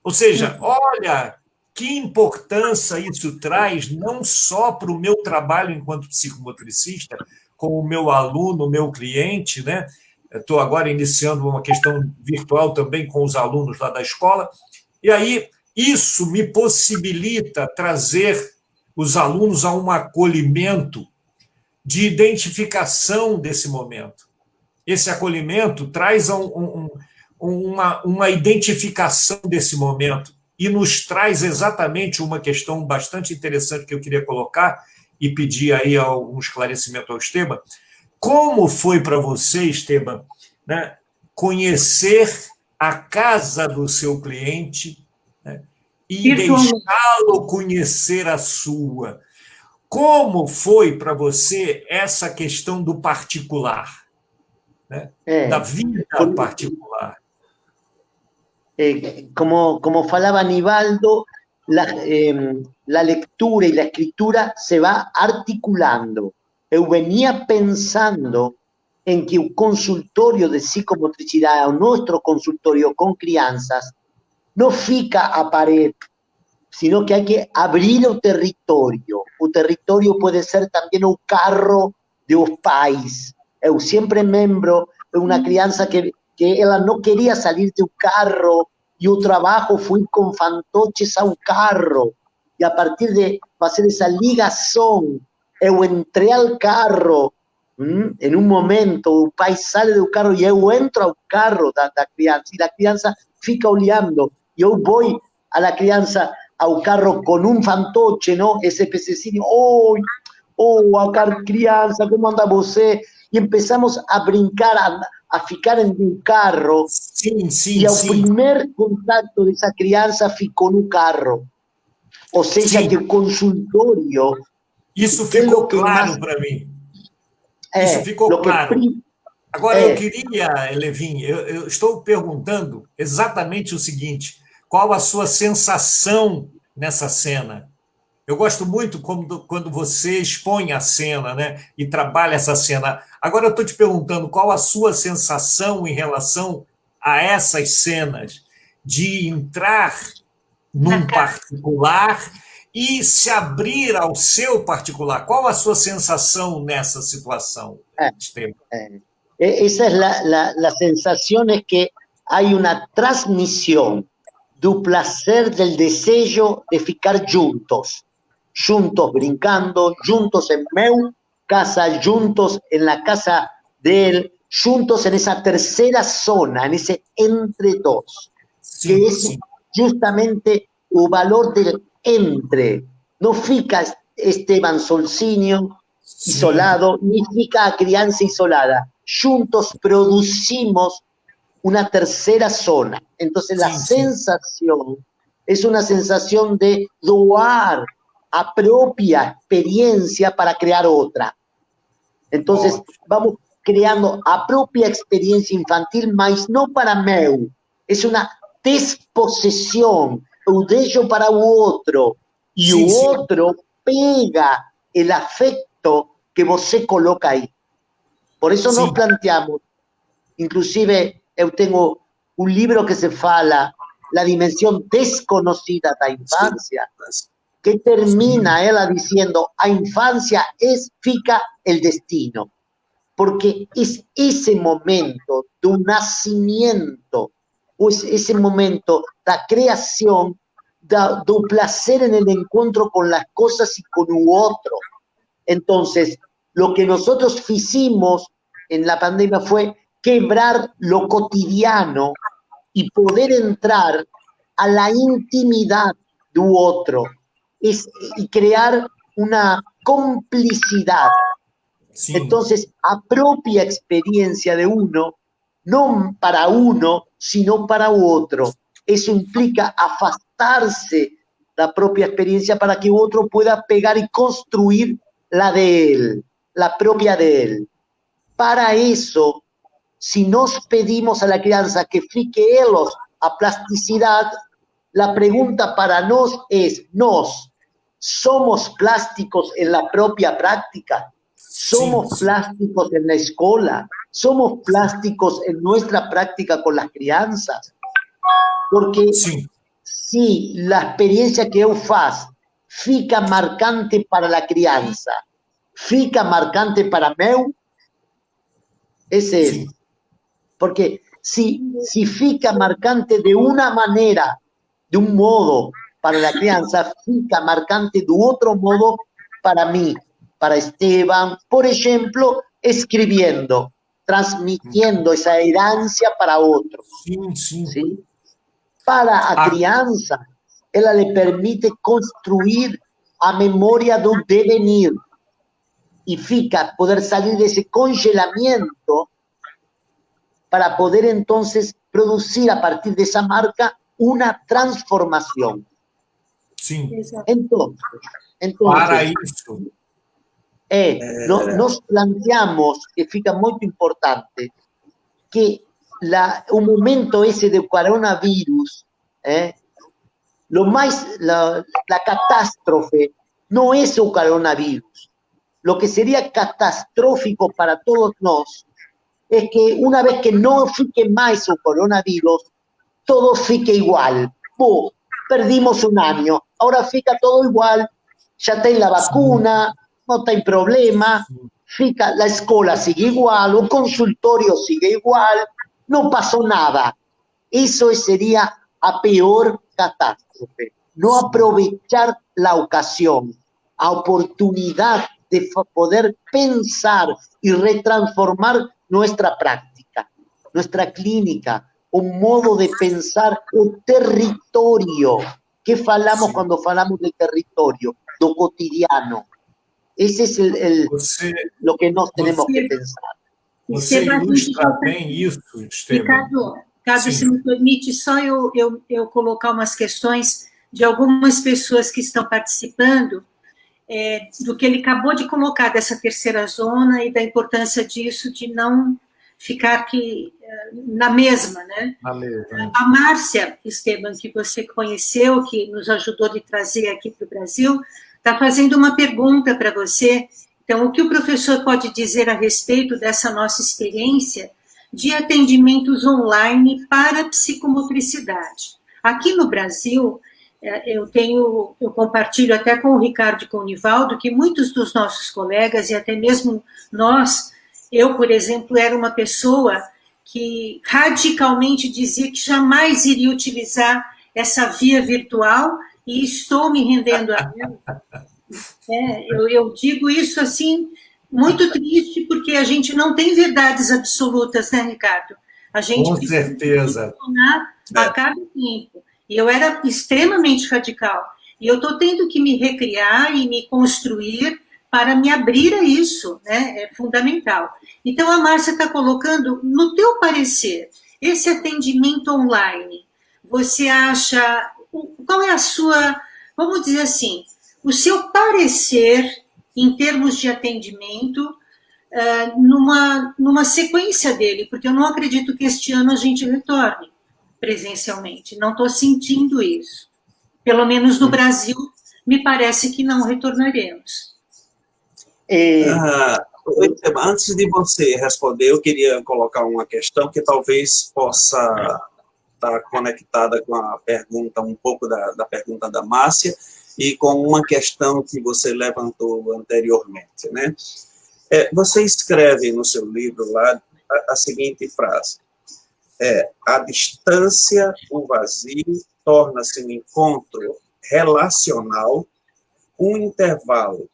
S4: Ou seja, olha que importância isso traz, não só para o meu trabalho enquanto psicomotricista, como o meu aluno, o meu cliente, né? Estou agora iniciando uma questão virtual também com os alunos lá da escola. E aí, isso me possibilita trazer os alunos a um acolhimento de identificação desse momento. Esse acolhimento traz uma identificação desse momento e nos traz exatamente uma questão bastante interessante que eu queria colocar e pedir aí um esclarecimento ao Esteban. Como foi para você, Esteban, né, conhecer a casa do seu cliente, né, e deixá-lo conhecer a sua? Como foi para você essa questão do particular? né, da vida particular.
S2: Como falaba Aníbaldo, la lectura y la escritura se va articulando. Eu venía pensando en que un consultorio de psicomotricidad o nuestro consultorio con crianzas no fica a pared, sino que hay que abrir el territorio. El territorio puede ser también un carro de un país. Eu siempre membro de una crianza que ella no quería salir de un carro y el trabajo fue con fantoches a un carro. Y a partir de hacer esa ligación, eu entré al carro, en un momento, o pai sale do carro e eu entro ao carro da criança, e a criança fica olhando, e eu vou a la criança ao carro com um fantoche, não? Esse pececinho, criança, como anda você? E começamos a brincar, a ficar em um carro, e o primeiro contato dessa criança ficou no carro. Ou seja, que o consultório...
S4: Isso ficou claro para mim. Isso ficou claro. Agora, eu queria, Levin, eu estou perguntando exatamente o seguinte: qual a sua sensação nessa cena? Eu gosto muito quando você expõe a cena, né, e trabalha essa cena. Agora, eu estou te perguntando qual a sua sensação em relação a essas cenas de entrar num particular e se abrir ao seu particular. Qual a sua sensação nessa situação, Esteban?
S2: Esa es la sensación, es que hay una transmisión del placer, del deseo de ficar juntos brincando, juntos en meu casa, juntos en la casa de él, juntos en esa tercera zona, en ese entre dos, que es justamente el valor del entre. No fica Esteban Solzinho isolado, ni fica a crianza isolada. Juntos producimos una tercera zona. Entonces la sensación es una sensación de doar a propia experiencia para crear otra. Entonces vamos creando a propia experiencia infantil, mas no para meu. Es una desposesión, eu deixo para o outro, e o outro pega el afecto que você coloca aí. Por eso nos planteamos, inclusive eu tengo un libro que se fala La dimensión desconocida da infancia, que termina ella diciendo, a infancia fica el destino, porque es ese momento de un nacimiento, pues ese momento de creación, del placer en el encuentro con las cosas y con el otro. Entonces, lo que nosotros hicimos en la pandemia fue quebrar lo cotidiano y poder entrar a la intimidad del otro y crear una complicidad. Sí. Entonces, a propia experiencia de uno, no para uno, sino para otro. Eso implica afastarse la propia experiencia para que otro pueda pegar y construir la de él, la propia de él. Para eso, si nos pedimos a la crianza que fique elos a plasticidad, la pregunta para nos es, ¿somos plásticos en la propia práctica? ¿Somos plásticos en la escuela? ¿Somos plásticos en nuestra práctica con las crianzas? Porque si la experiencia que eu faço fica marcante para la crianza, fica marcante para meu, ese es. Porque si fica marcante de una manera, de un modo para la crianza, fica marcante de otro modo para mí, para Esteban, por ejemplo, escribiendo, transmitiendo esa herencia para otros. ¿Sí? Para a crianza, ella le permite construir a memoria del devenir y fica poder salir de ese congelamiento para poder entonces producir a partir de esa marca una transformación.
S4: Sí.
S2: Entonces
S4: para eso.
S2: Nos planteamos, que fica muy importante, que un momento ese del coronavirus, la catástrofe no es el coronavirus. Lo que sería catastrófico para todos nosotros es que una vez que no fique más el coronavirus, todo fique igual. Perdimos un año, ahora fica todo igual, ya está la vacuna, no está en problema, fica, la escuela sigue igual, el consultorio sigue igual, no pasó nada. Eso sería a peor catástrofe. No aprovechar la ocasión, la oportunidad de poder pensar y retransformar nuestra práctica, nuestra clínica, un modo de pensar el territorio. ¿Qué falamos cuando falamos de territorio? Lo cotidiano. Ese es lo que nós tenemos que pensar.
S4: Você ilustra bem isso, Esteban.
S1: Ricardo, se me permite só eu colocar umas questões de algumas pessoas que estão participando, do que ele acabou de colocar dessa terceira zona e da importância disso de não ficar aqui na mesma, né?
S4: Na mesma.
S1: A Márcia, Esteban, que você conheceu, que nos ajudou de trazer aqui para o Brasil, está fazendo uma pergunta para você. Então, o que o professor pode dizer a respeito dessa nossa experiência de atendimentos online para psicomotricidade? Aqui no Brasil, eu compartilho até com o Ricardo e com o Nivaldo que muitos dos nossos colegas, e até mesmo nós, eu, por exemplo, era uma pessoa que radicalmente dizia que jamais iria utilizar essa via virtual e estou me rendendo a ela. Eu digo isso assim, muito triste, porque a gente não tem verdades absolutas, né, Ricardo? A gente
S4: com certeza
S1: funcionar a cada tempo. E eu era extremamente radical. E eu estou tendo que me recriar e me construir para me abrir a isso, né? É fundamental. Então, a Márcia está colocando, no teu parecer, esse atendimento online, você acha, qual é a sua, vamos dizer assim, o seu parecer em termos de atendimento numa sequência dele, porque eu não acredito que este ano a gente retorne presencialmente, não estou sentindo isso. Pelo menos no Brasil, me parece que não retornaremos.
S3: Antes de você responder, eu queria colocar uma questão que talvez possa estar conectada com a pergunta, um pouco da pergunta da Márcia, e com uma questão que você levantou anteriormente, né? Você escreve no seu livro lá a seguinte frase: a distância, o vazio, torna-se um encontro relacional, um intervalo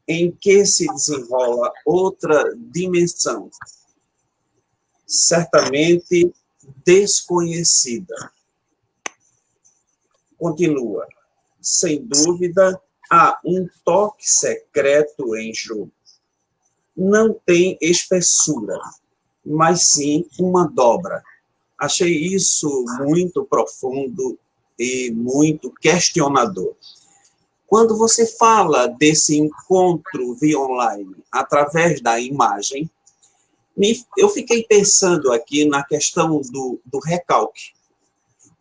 S3: em que se desenrola outra dimensão, certamente desconhecida. Continua. Sem dúvida, há um toque secreto em jogo. Não tem espessura, mas sim uma dobra. Achei isso muito profundo e muito questionador. Quando você fala desse encontro via online, através da imagem, eu fiquei pensando aqui na questão do recalque.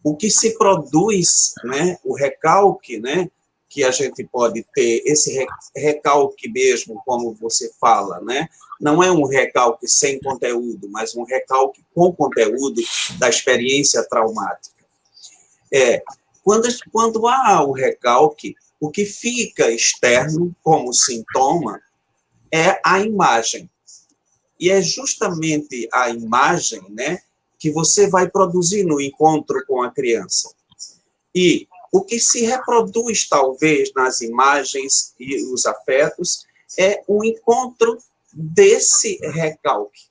S3: O que se produz, né, o recalque, né, que a gente pode ter, esse recalque mesmo, como você fala, né, não é um recalque sem conteúdo, mas um recalque com conteúdo da experiência traumática. Quando há o recalque, o que fica externo como sintoma é a imagem. E é justamente a imagem, né, que você vai produzir no encontro com a criança. E o que se reproduz, talvez, nas imagens e os afetos é um encontro desse recalque,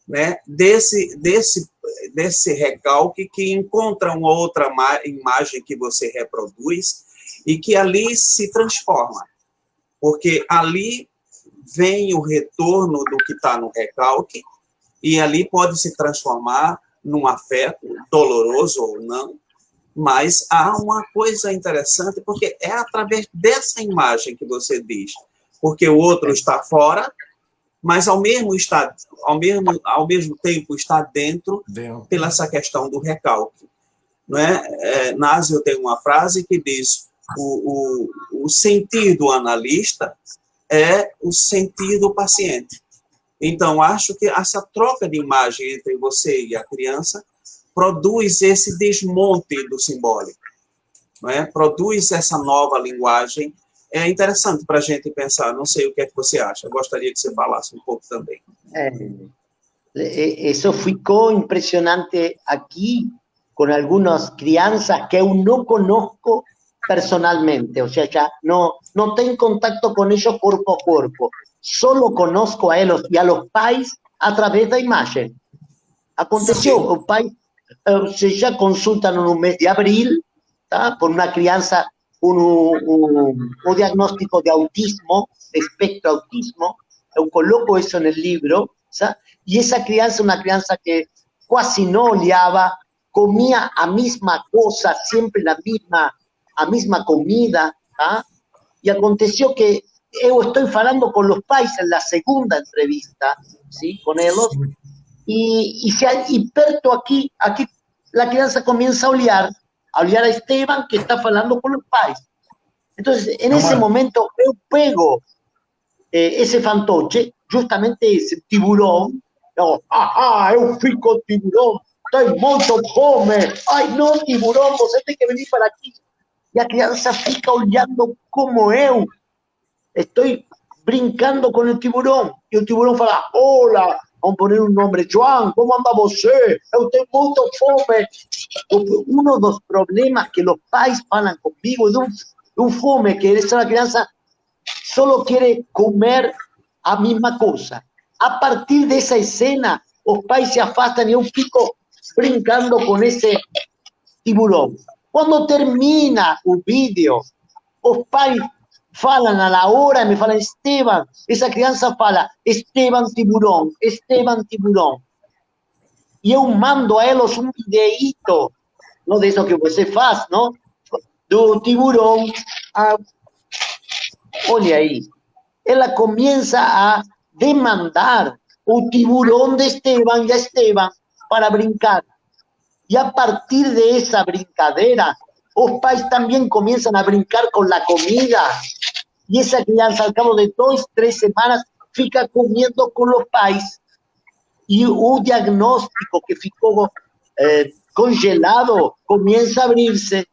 S3: né? Desse recalque que encontra uma outra imagem que você reproduz e que ali se transforma. Porque ali vem o retorno do que está no recalque e ali pode se transformar num afeto, doloroso ou não, mas há uma coisa interessante, porque é através dessa imagem que você diz, porque o outro está fora, mas ao mesmo tempo está dentro pela essa questão do recalque. Não é? Nasio tem uma frase que diz: o sentir do analista é o sentir do paciente. Então, acho que essa troca de imagem entre você e a criança produz esse desmonte do simbólico, não é? Produz essa nova linguagem. É interessante para a gente pensar, não sei o que é que você acha, eu gostaria que você falasse um pouco também.
S2: Eso ficou impresionante aqui, com algumas crianças que eu não conozco personalmente, ou seja, não tenho contato com eles corpo a corpo, solo conozco a eles e a los pais através da imagem. Aconteceu, o pai, ou seja, consulta no mês de abril, tá? Por uma criança, um diagnóstico de autismo, de espectro autismo, eu coloco isso no livro, tá? E essa criança, uma criança que quase não olhava, comia a mesma coisa, sempre a mesma comida, tá? E aconteceu que eu estou falando com os pais na segunda entrevista, ¿sí? Com eles, e perto aqui a criança começa a olhar a Esteban, que está falando com os pais. Então, nesse momento, eu pego esse fantoche, justamente esse tiburão, eu fico tiburão, tem muito fome, ai não, tiburão, você tem que vir para aqui. E a criança fica olhando como eu estou brincando com o tiburão. E o tiburão fala: olá, vamos poner um nome, João, como anda você? Eu tenho muita fome. Um dos problemas que os pais falam comigo é de fome, que essa criança só quer comer a mesma coisa. A partir dessa cena, os pais se afastam e eu fico brincando com esse tiburão. Quando termina o vídeo, os pais falam a la hora, me falam: Esteban, essa criança fala Esteban tiburão, Esteban tiburão. E eu mando a eles um videito, não disso que você faz, não? Do tiburão. Olha aí, ela começa a demandar o tiburão de Esteban e a Esteban para brincar. E a partir dessa brincadeira, os pais também começam a brincar com a comida. E essa criança, ao cabo de 2, 3 semanas, fica comendo com os pais. E o diagnóstico que ficou congelado começa a abrir-se.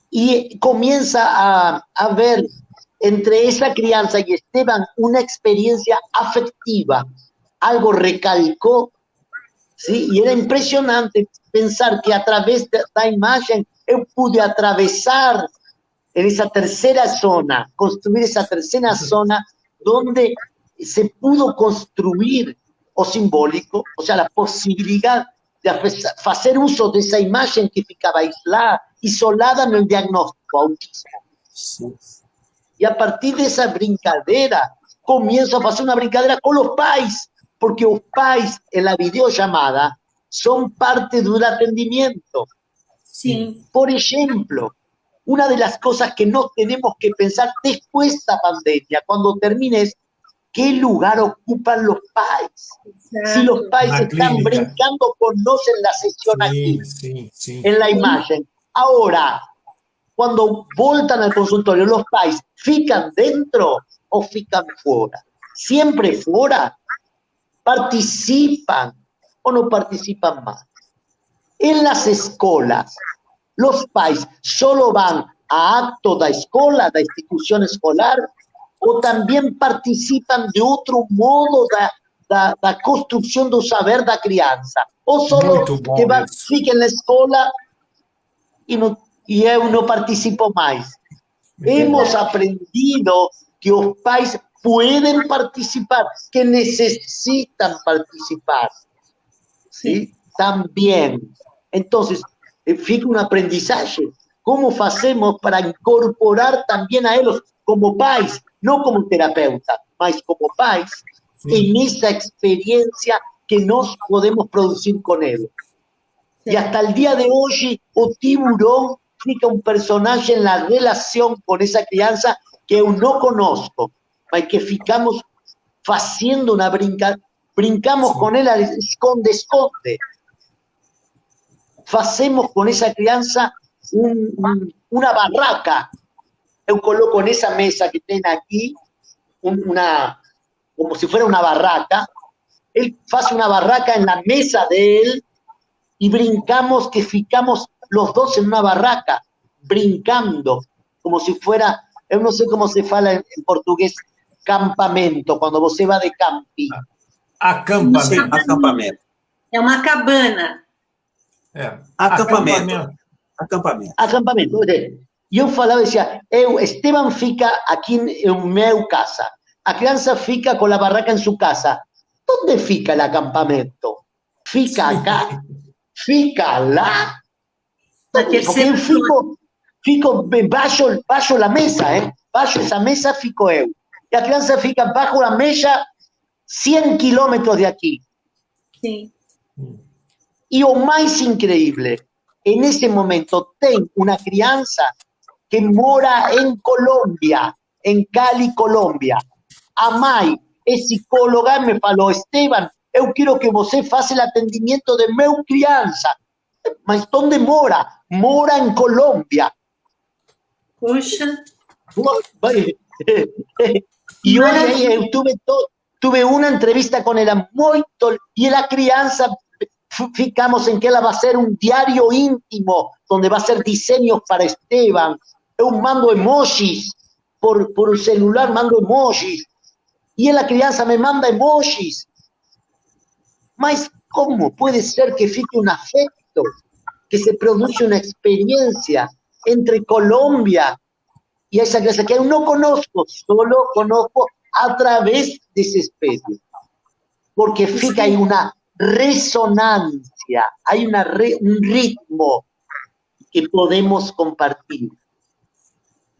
S2: E começa a haver entre essa criança e Esteban uma experiência afetiva. Algo recalcou. ¿Sí? Y era impresionante pensar que a través da imagem eu pude atravessar en esa tercera zona, construir esa tercera zona donde se pudo construir o simbólico, o sea, la posibilidad de hacer uso de esa imagen que ficaba isolada en el diagnóstico autismo. Sí. Y a partir de esa brincadeira, comienzo a hacer una brincadeira con los pais, porque los pais en la videollamada son parte de un atendimiento.
S1: Sí.
S2: Por ejemplo, una de las cosas que no tenemos que pensar después de esta pandemia, cuando termine, es qué lugar ocupan los pais. Exacto. Si los pais están brincando con nos en la sesión aquí, en la imagen. Ahora, cuando voltan al consultorio, los pais, ¿fican dentro o fican fuera? Siempre fuera. ¿Participan o no participan más? En las escuelas, los pais solo van a acto da escola, da institución escolar, o también participan de otro modo da construcción do saber da criança. O solo que fica na escola e eu não participo mais. Hemos aprendido que os pais pueden participar, que necesitan participar. ¿Sí? También. Entonces, fica un aprendizaje. ¿Cómo hacemos para incorporar también a ellos como pais, no como terapeuta, mas como pais, en esa experiencia que nos podemos producir con ellos? Y hasta el día de hoy, o tiburón fica un personaje en la relación con esa crianza que yo no conozco, mas que ficamos haciendo una brincamos con él al esconde-esconde. Hacemos con esa crianza una barraca. Yo coloco en esa mesa que tienen aquí, como si fuera una barraca. Él hace una barraca en la mesa de él y brincamos, que ficamos los dos en una barraca, brincando, como si fuera, yo no sé cómo se fala en portugués, campamento, cuando você va de camping.
S4: Acampamento.
S3: Acampamento.
S1: É uma cabana.
S3: Acampamento. Acampamento.
S2: Acampamento. E eu falava e decía, Esteban fica aquí en mi casa, a crianza fica con la barraca en su casa. ¿Dónde fica el acampamento? ¿Fica acá? ¿Fica lá? Porque eu fico baixo la mesa, baixo esa mesa fico eu. Y a crianza fica bajo la mesa 100 kilómetros de aquí.
S1: Sim.
S2: Y o más increíble, en ese momento tem una crianza que mora en Colombia, en Cali, Colombia. A mãe é psicóloga, me falou, Esteban, eu quero que você faça o atendimento de meu criança. Mas onde mora? Mora em Colômbia.
S1: Poxa.
S2: E hoje eu tuve uma entrevista com ela muito, e a criança, ficamos em que ela vai ser um diário íntimo, onde vai ser desenhos para Esteban. Eu mando emojis, por o celular mando emojis, y la crianza me manda emojis. Mas ¿cómo puede ser que fique un afecto, que se produce una experiencia entre Colombia y esa crianza que yo no conozco, solo conozco a través de ese especie? Porque fica hay una resonancia, hay un ritmo que podemos compartir.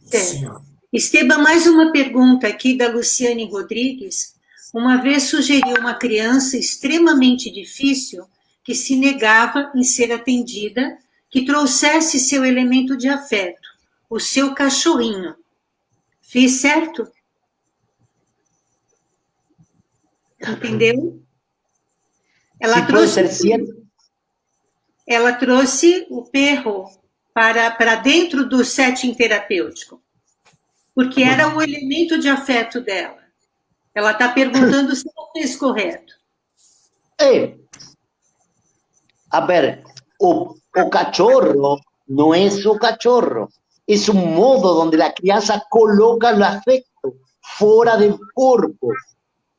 S1: Sí. Esteban, mais uma pergunta aqui da Luciane Rodrigues. Uma vez sugeriu uma criança extremamente difícil que se negava em ser atendida, que trouxesse seu elemento de afeto, o seu cachorrinho. Fiz certo? Entendeu? Ela trouxe o perro para dentro do setting terapêutico, porque era o elemento de afeto dela. Ela está perguntando se eu fiz correto.
S2: A ver, o cachorro não é o cachorro, é um modo onde a criança coloca o afeto fora do corpo.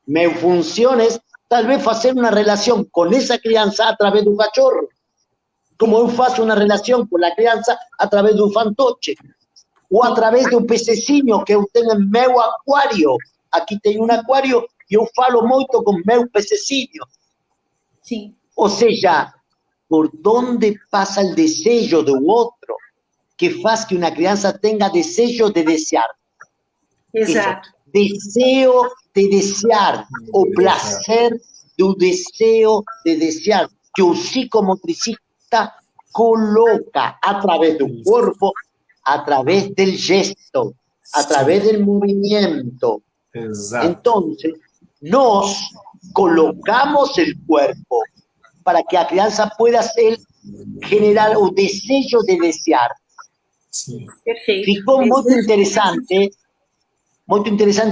S2: Minha função é, talvez, fazer uma relação com essa criança através do cachorro, como eu faço uma relação com a criança através do fantoche, ou através do pececinho que eu tenho em meu aquário. Aqui tem um aquário e eu falo muito com meu pececinho.
S1: Sim.
S2: Ou seja, por onde passa o desejo do outro, que faz que uma criança tenha desejo de desejar.
S1: Exato.
S2: Desejo de desejar, o prazer do desejo de desejar, que o psicomotricista coloca através do corpo, através do gesto, através do movimento.
S4: Exato.
S2: Entonces, nós colocamos o corpo para que a criança pueda generar o desejo de desejar.
S4: Sim.
S1: Perfeito.
S2: Ficou muito interessante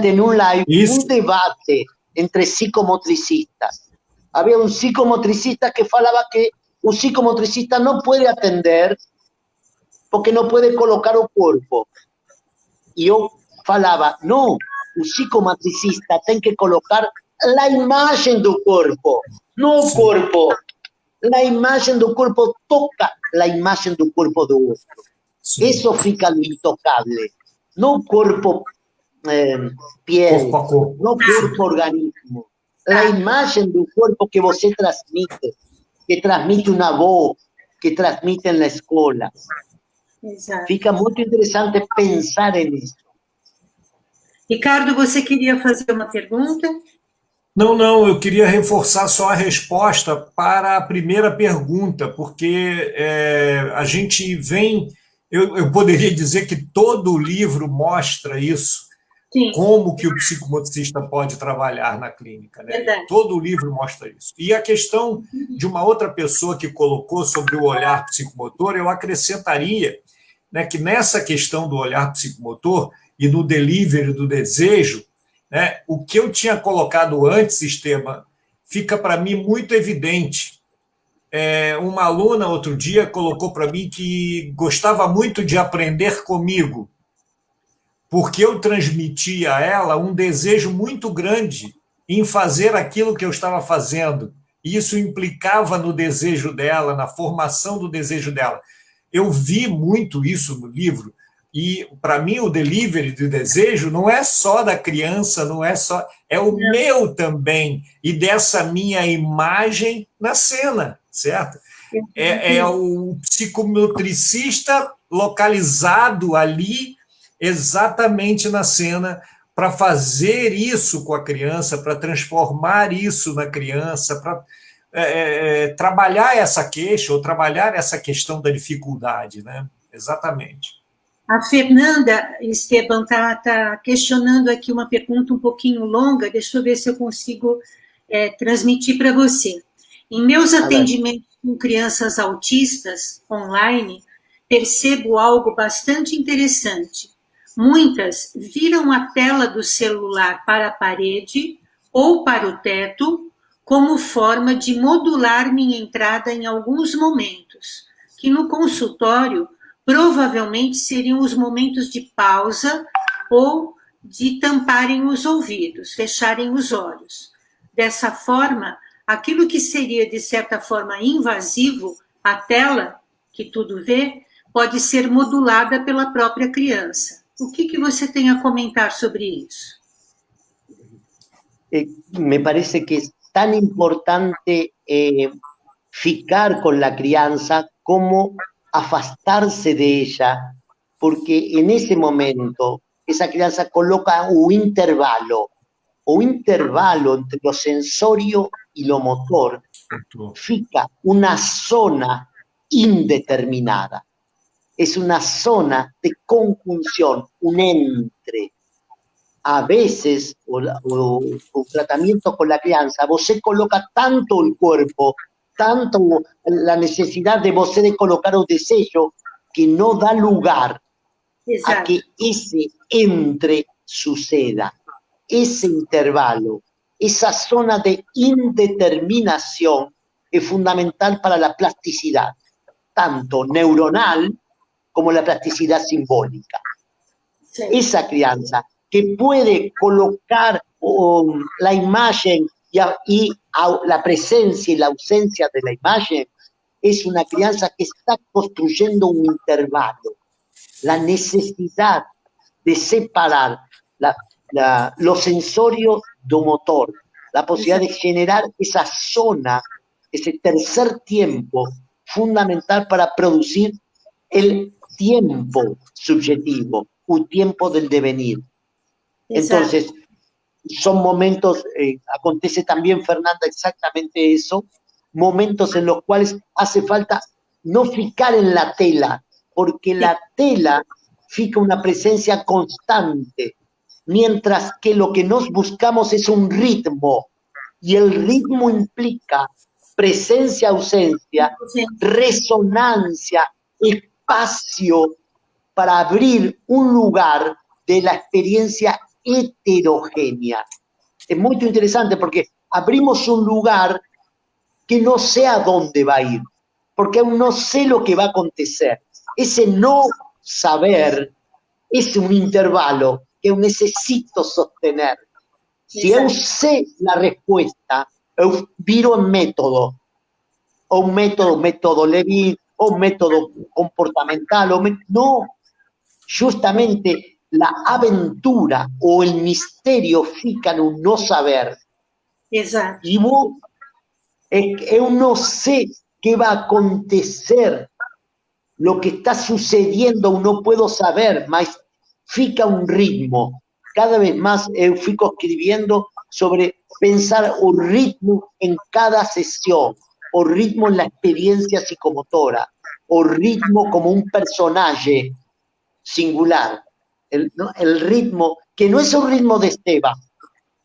S2: em um live, um debate entre psicomotricistas. Havia um psicomotricista que falava que o psicomotricista não pode atender porque não pode colocar o corpo. E eu falava, não, o psicomotricista tem que colocar a imagem do corpo, não o corpo. A imagem do corpo toca a imagem do corpo do outro.
S4: Sim.
S2: Isso fica intocável. Não o corpo, piel, não o corpo organismo. A imagem do corpo que você transmite, que transmite uma avó, que transmite na escola.
S1: Exato.
S2: Fica muito interessante pensar nisso.
S1: Ricardo, você queria fazer uma pergunta?
S4: Não, eu queria reforçar só a resposta para a primeira pergunta, porque a gente vem... Eu poderia dizer que todo o livro mostra isso,
S1: Sim.
S4: Como que o psicomotricista pode trabalhar na clínica, né?
S1: Verdade.
S4: Todo o livro mostra isso. E a questão de uma outra pessoa que colocou sobre o olhar psicomotor, eu acrescentaria, né, que nessa questão do olhar psicomotor e no delivery do desejo, né, o que eu tinha colocado antes, Esteban, fica para mim muito evidente. Uma aluna, outro dia, colocou para mim que gostava muito de aprender comigo, porque eu transmitia a ela um desejo muito grande em fazer aquilo que eu estava fazendo. E isso implicava no desejo dela, na formação do desejo dela. Eu vi muito isso no livro, e para mim o delivery do desejo não é só da criança, não é só, é o meu também, e dessa minha imagem na cena, certo? É o psicomotricista localizado ali, exatamente na cena, para fazer isso com a criança, para transformar isso na criança, para trabalhar essa queixa ou trabalhar essa questão da dificuldade, né? Exatamente.
S1: A Fernanda, Esteban, está questionando aqui uma pergunta um pouquinho longa, deixa eu ver se eu consigo transmitir para você. Em meus atendimentos com crianças autistas online, percebo algo bastante interessante. Muitas viram a tela do celular para a parede ou para o teto como forma de modular minha entrada em alguns momentos, que no consultório provavelmente seriam os momentos de pausa ou de tamparem os ouvidos, fecharem os olhos. Dessa forma, aquilo que seria, de certa forma, invasivo, a tela, que tudo vê, pode ser modulada pela própria criança. O que você tem a comentar sobre isso?
S2: Me parece que es tan importante ficar con la crianza como afastarse de ella, porque en ese momento esa crianza coloca un intervalo entre lo sensorio y lo motor, fica una zona indeterminada. Es una zona de conjunción, un entre. A veces, o tratamiento con la crianza, você coloca tanto el cuerpo, tanto la necesidad de você de colocar o desejo, que no da lugar a que ese entre suceda. Ese intervalo, esa zona de indeterminación es fundamental para la plasticidad, tanto neuronal como la plasticidad simbólica. Sí. Esa crianza que puede colocar la imagen y la presencia y la ausencia de la imagen, es una crianza que está construyendo un intervalo. La necesidad de separar lo sensorio do motor, la posibilidad de generar esa zona, ese tercer tiempo fundamental para producir el tiempo subjetivo, un tiempo del devenir. Entonces, son momentos, acontece también, Fernanda, exactamente eso, momentos en los cuales hace falta no ficar en la tela, porque la tela fica una presencia constante, mientras que lo que nos buscamos es un ritmo, y el ritmo implica presencia, ausencia, resonancia, espacio para abrir un lugar de la experiencia heterogénea. Es muy interesante porque abrimos un lugar que no sé a dónde va a ir, porque aún no sé lo que va a acontecer. Ese no saber es un intervalo que eu necesito sostener. Si eu sé la respuesta, eu viro en método, o un método Levin, o un método comportamental, no, justamente la aventura o el misterio fica en un no saber.
S1: Exato.
S2: E eu não sei qué va a acontecer, lo que está sucediendo, no puedo saber, mas fica un ritmo. Cada vez más eu fico escribiendo sobre pensar o ritmo en cada sesión, o ritmo en la experiencia psicomotora, o ritmo como un personaje singular. ¿no? El ritmo, que no es un ritmo de Esteban,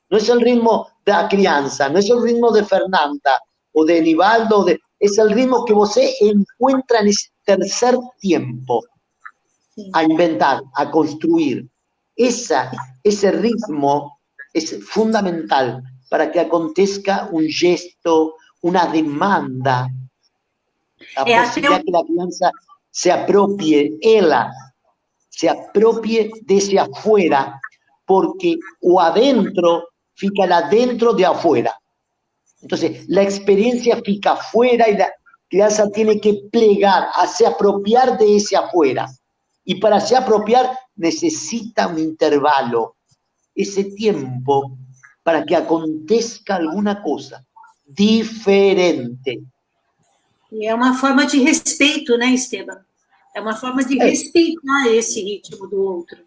S2: no es el ritmo de la crianza, no es el ritmo de Fernanda o de Nivaldo, es el ritmo que você encuentra en ese tercer tiempo a inventar, a construir. Ese ritmo es fundamental para que acontezca un gesto, una demanda, la posibilidad que la crianza se apropie, se apropie desde afuera, porque o adentro fica el adentro de afuera. Entonces, la experiencia fica afuera y la crianza tiene que plegar, se apropiar de ese afuera. Y para se apropiar necesita un intervalo, ese tiempo para que acontezca alguna cosa diferente.
S1: E é uma forma de respeito, né, Esteban? É uma forma de respeitar esse ritmo do outro.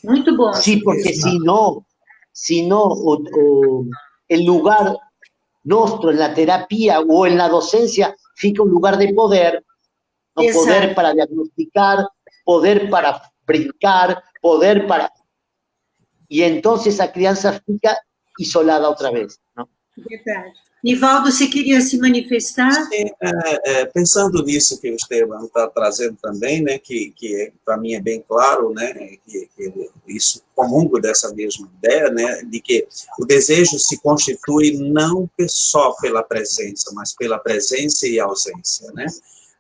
S1: Muito bom.
S2: Sí, porque si no, el lugar nuestro en la terapia o en la docencia fica un lugar de poder, ¿no? Poder para diagnosticar, poder para brincar, poder para... Y entonces la crianza fica isolada otra vez, ¿no?
S1: Verdade. Nivaldo, você queria se manifestar?
S3: Sim, pensando nisso que o Esteban está trazendo também, né, que para mim é bem claro, né, que isso comungo dessa mesma ideia, né, de que o desejo se constitui não só pela presença, mas pela presença e ausência, né?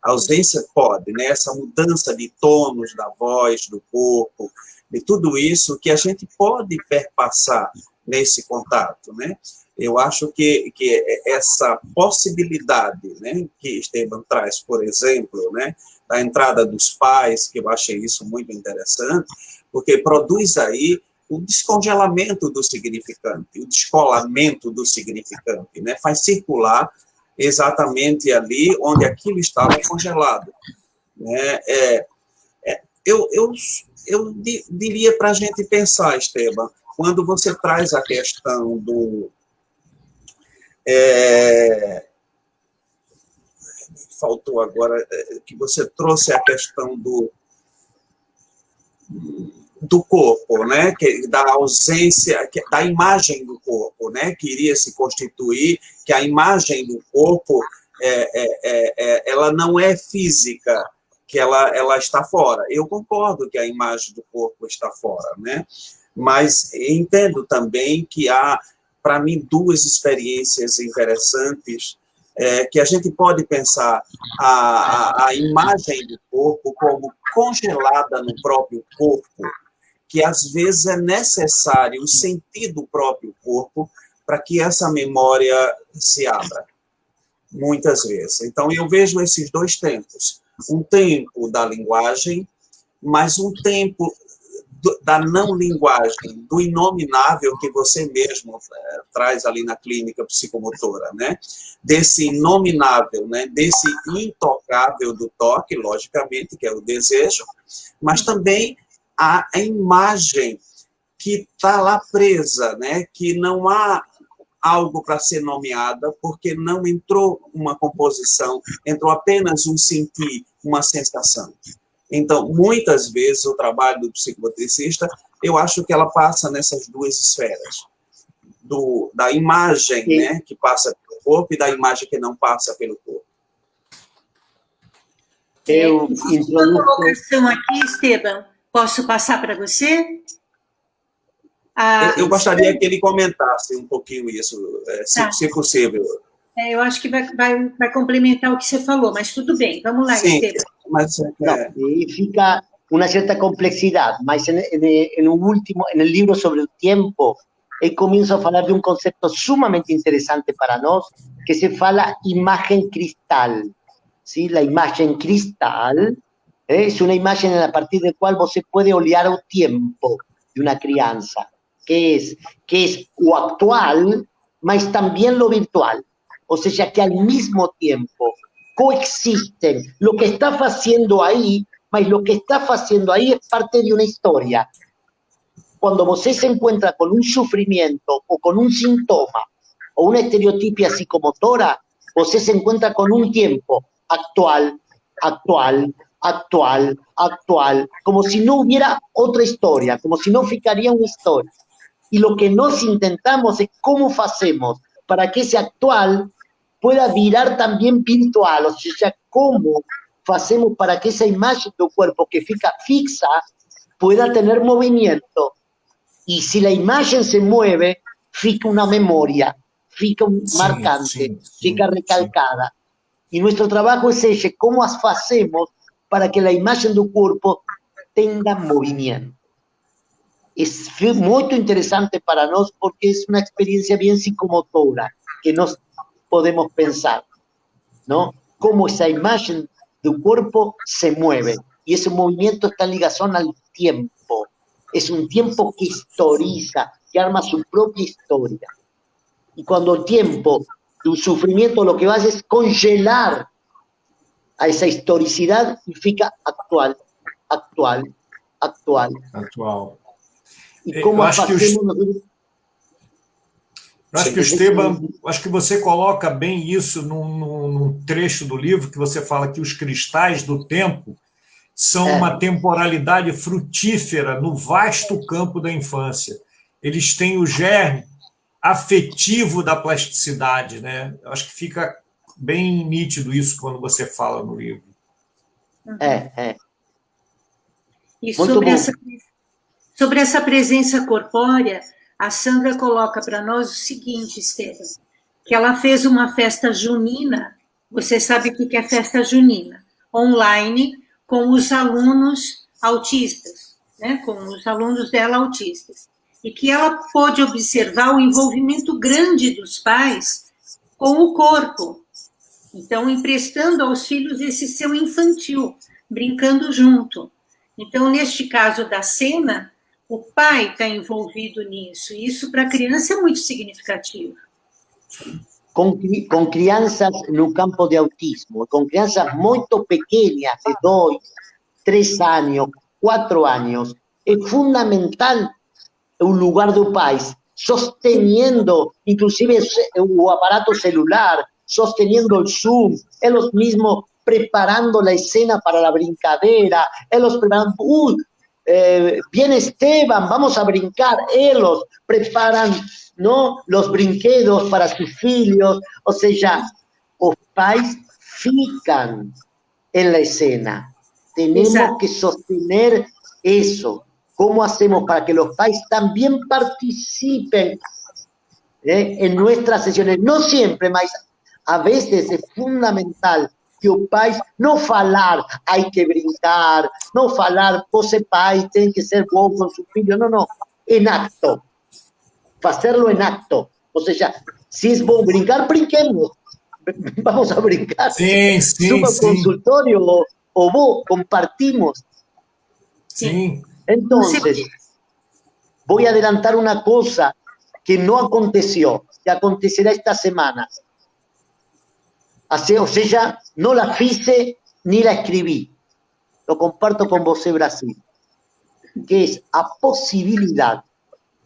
S3: A ausência pode, né, essa mudança de tônus da voz, do corpo, de tudo isso que a gente pode perpassar nesse contato, né? Eu acho que essa possibilidade, né, que Esteban traz, por exemplo, né, da entrada dos pais, que eu achei isso muito interessante, porque produz aí o descongelamento do significante, o descolamento do significante, né, faz circular exatamente ali onde aquilo estava congelado. Né? Eu diria para a gente pensar, Esteban, quando você traz a questão do... faltou agora, que você trouxe a questão do corpo, né, da ausência, da imagem do corpo, né, que iria se constituir, que a imagem do corpo, ela não é física, que ela está fora. Eu concordo que a imagem do corpo está fora, né, mas entendo também que há, para mim, duas experiências interessantes, que a gente pode pensar a imagem do corpo como congelada no próprio corpo, que às vezes é necessário sentir do próprio corpo para que essa memória se abra, muitas vezes. Então, eu vejo esses dois tempos, um tempo da linguagem, mas um tempo da não linguagem, do inominável que você mesmo traz ali na clínica psicomotora, né? Desse inominável, né? Desse intocável do toque, logicamente, que é o desejo, mas também a imagem que está lá presa, né? Que não há algo para ser nomeada, porque não entrou uma composição, entrou apenas um sentir, uma sensação. Então, muitas vezes, o trabalho do psicomotricista, eu acho que ela passa nessas duas esferas. Da imagem, né, que passa pelo corpo e da imagem que não passa pelo corpo.
S2: Eu
S1: introduzo uma colocação aqui, Esteban. Posso passar para você?
S3: Eu gostaria que ele comentasse um pouquinho isso, se possível.
S1: Eu acho que vai complementar o que você falou, mas tudo bem. Vamos lá,
S3: Sim,
S1: Esteban.
S3: mas,
S2: fica una cierta complejidad, mas en el libro sobre el tiempo, él comienza a hablar de un concepto sumamente interesante para nosotros, que se fala imagen cristal. ¿Sí? La imagen cristal es una imagen a partir de la cual você puede olhar el tiempo de una crianza, que es lo actual, mas también lo virtual. O sea, que al mismo tiempo coexisten lo que está haciendo ahí, mas lo que está haciendo ahí es parte de una historia. Cuando você se encuentra con un sufrimiento o con un síntoma o una estereotipia psicomotora, você se encuentra con un tiempo actual, actual, actual, como si no hubiera otra historia, como si no ficaría una historia. Y lo que nos intentamos es cómo hacemos para que ese actual pueda virar también virtual, o sea, cómo hacemos para que esa imagen del cuerpo que fica fixa pueda tener movimiento. Y si la imagen se mueve, fica una memoria, fica un marcante, fica recalcada. Y nuestro trabajo es ese, cómo hacemos para que la imagen del cuerpo tenga movimiento. Es muy interesante para nosotros porque es una experiencia bien psicomotora que nos podemos pensar, ¿no? Cómo esa imagen del cuerpo se mueve. Y ese movimiento está en ligación al tiempo. Es un tiempo que historiza, que arma su propia historia. Y cuando el tiempo, tu sufrimiento, lo que va a hacer es congelar a esa historicidad y fica actual, actual, actual.
S4: Atual.
S2: E como
S4: acho que o Esteban, acho que você coloca bem isso num trecho do livro que você fala que os cristais do tempo são uma temporalidade frutífera no vasto campo da infância. Eles têm o germe afetivo da plasticidade, né? Acho que fica bem nítido isso quando você fala no livro.
S1: E sobre essa presença corpórea, a Sandra coloca para nós o seguinte, Esteban, que ela fez uma festa junina, você sabe o que é festa junina, online, com os alunos autistas, né? Com os alunos dela autistas, e que ela pôde observar o envolvimento grande dos pais com o corpo, então emprestando aos filhos esse seu infantil, brincando junto. Então, neste caso da cena, o pai está envolvido nisso, e isso para a criança é muito significativo.
S2: Com crianças no campo de autismo, com crianças muito pequenas, de 2, 3 anos, 4 anos, é fundamental o lugar do pai, sosteniendo inclusive o aparato celular, sosteniendo el Zoom, ellos mismos preparando la escena para la brincadera, ellos preparando, viene Esteban, vamos a brincar, ellos preparan, ¿no?, los brinquedos para sus hijos, o sea, los pais fican en la escena. Tenemos que sostener eso. ¿Cómo hacemos para que los pais también participen en nuestras sesiones? No siempre, mas a veces es fundamental que os pais no falar, hay que brincar, no falar, você pai tem que ser bom con su filho, no, en acto, hacerlo en acto. O sea, si es bom brincar, brinquemos, vamos a brincar.
S4: Sí.
S2: Suba consultorio o vos, compartimos.
S4: Sí.
S2: Entonces, voy a adelantar una cosa que no aconteció, que acontecerá esta semana. O sea, no la hice ni la escribí. Lo comparto con vos, Brasil. Que es a posibilidad.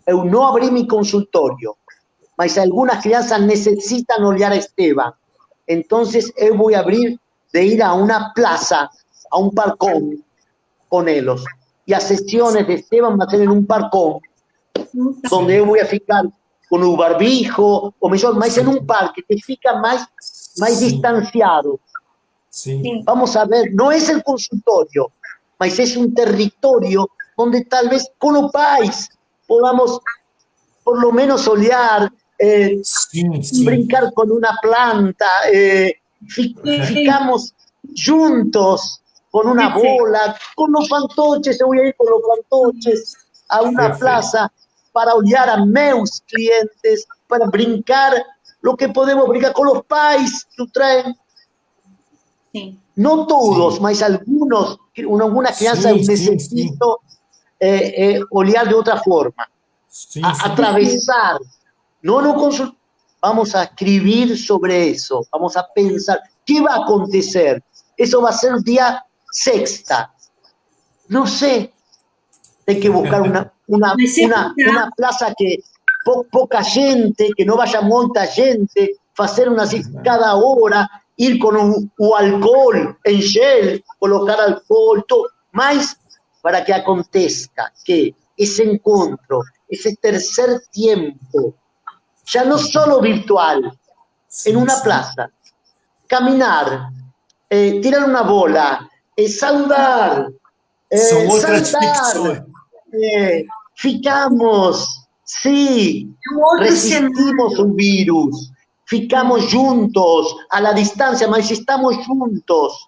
S2: Eu no abrí mi consultorio, mas algunas crianças necesitan olhar a Esteban. Entonces, eu voy a abrir de ir a una plaza, a un balcón con ellos. Y a sesiones de Esteban va a ser en un parcón, donde yo voy a ficar con un barbijo, o mejor, más en un parque, que fica más distanciado.
S4: Sí.
S2: Vamos a ver, no es el consultorio, mas es un territorio donde tal vez con los pais podamos por lo menos olear, brincar con una planta, ficamos juntos con una bola, con los fantoches, yo voy a ir con los fantoches a una plaza para olear a meus clientes, para brincar lo que podemos brincar con los pais que traen.
S1: Sí.
S2: No todos, mas algunas crianças necesito olear de otra forma, atravesar. Vamos a escribir sobre eso, vamos a pensar, ¿qué va a acontecer? Eso va a ser día sexta. No sé, hay que buscar una plaza que poca gente, que no vaya mucha gente, hacer una cada hora, ir com o álcool em gel, colocar álcool, todo, mas para que aconteça que esse encontro, esse terceiro tempo, já não só virtual, em uma plaza, caminhar, tirar uma bola, saludar,
S4: São outras
S2: saltar,
S4: ficções.
S2: ficamos, sim, resistimos o vírus, ficamos juntos, a la distância, mas estamos juntos.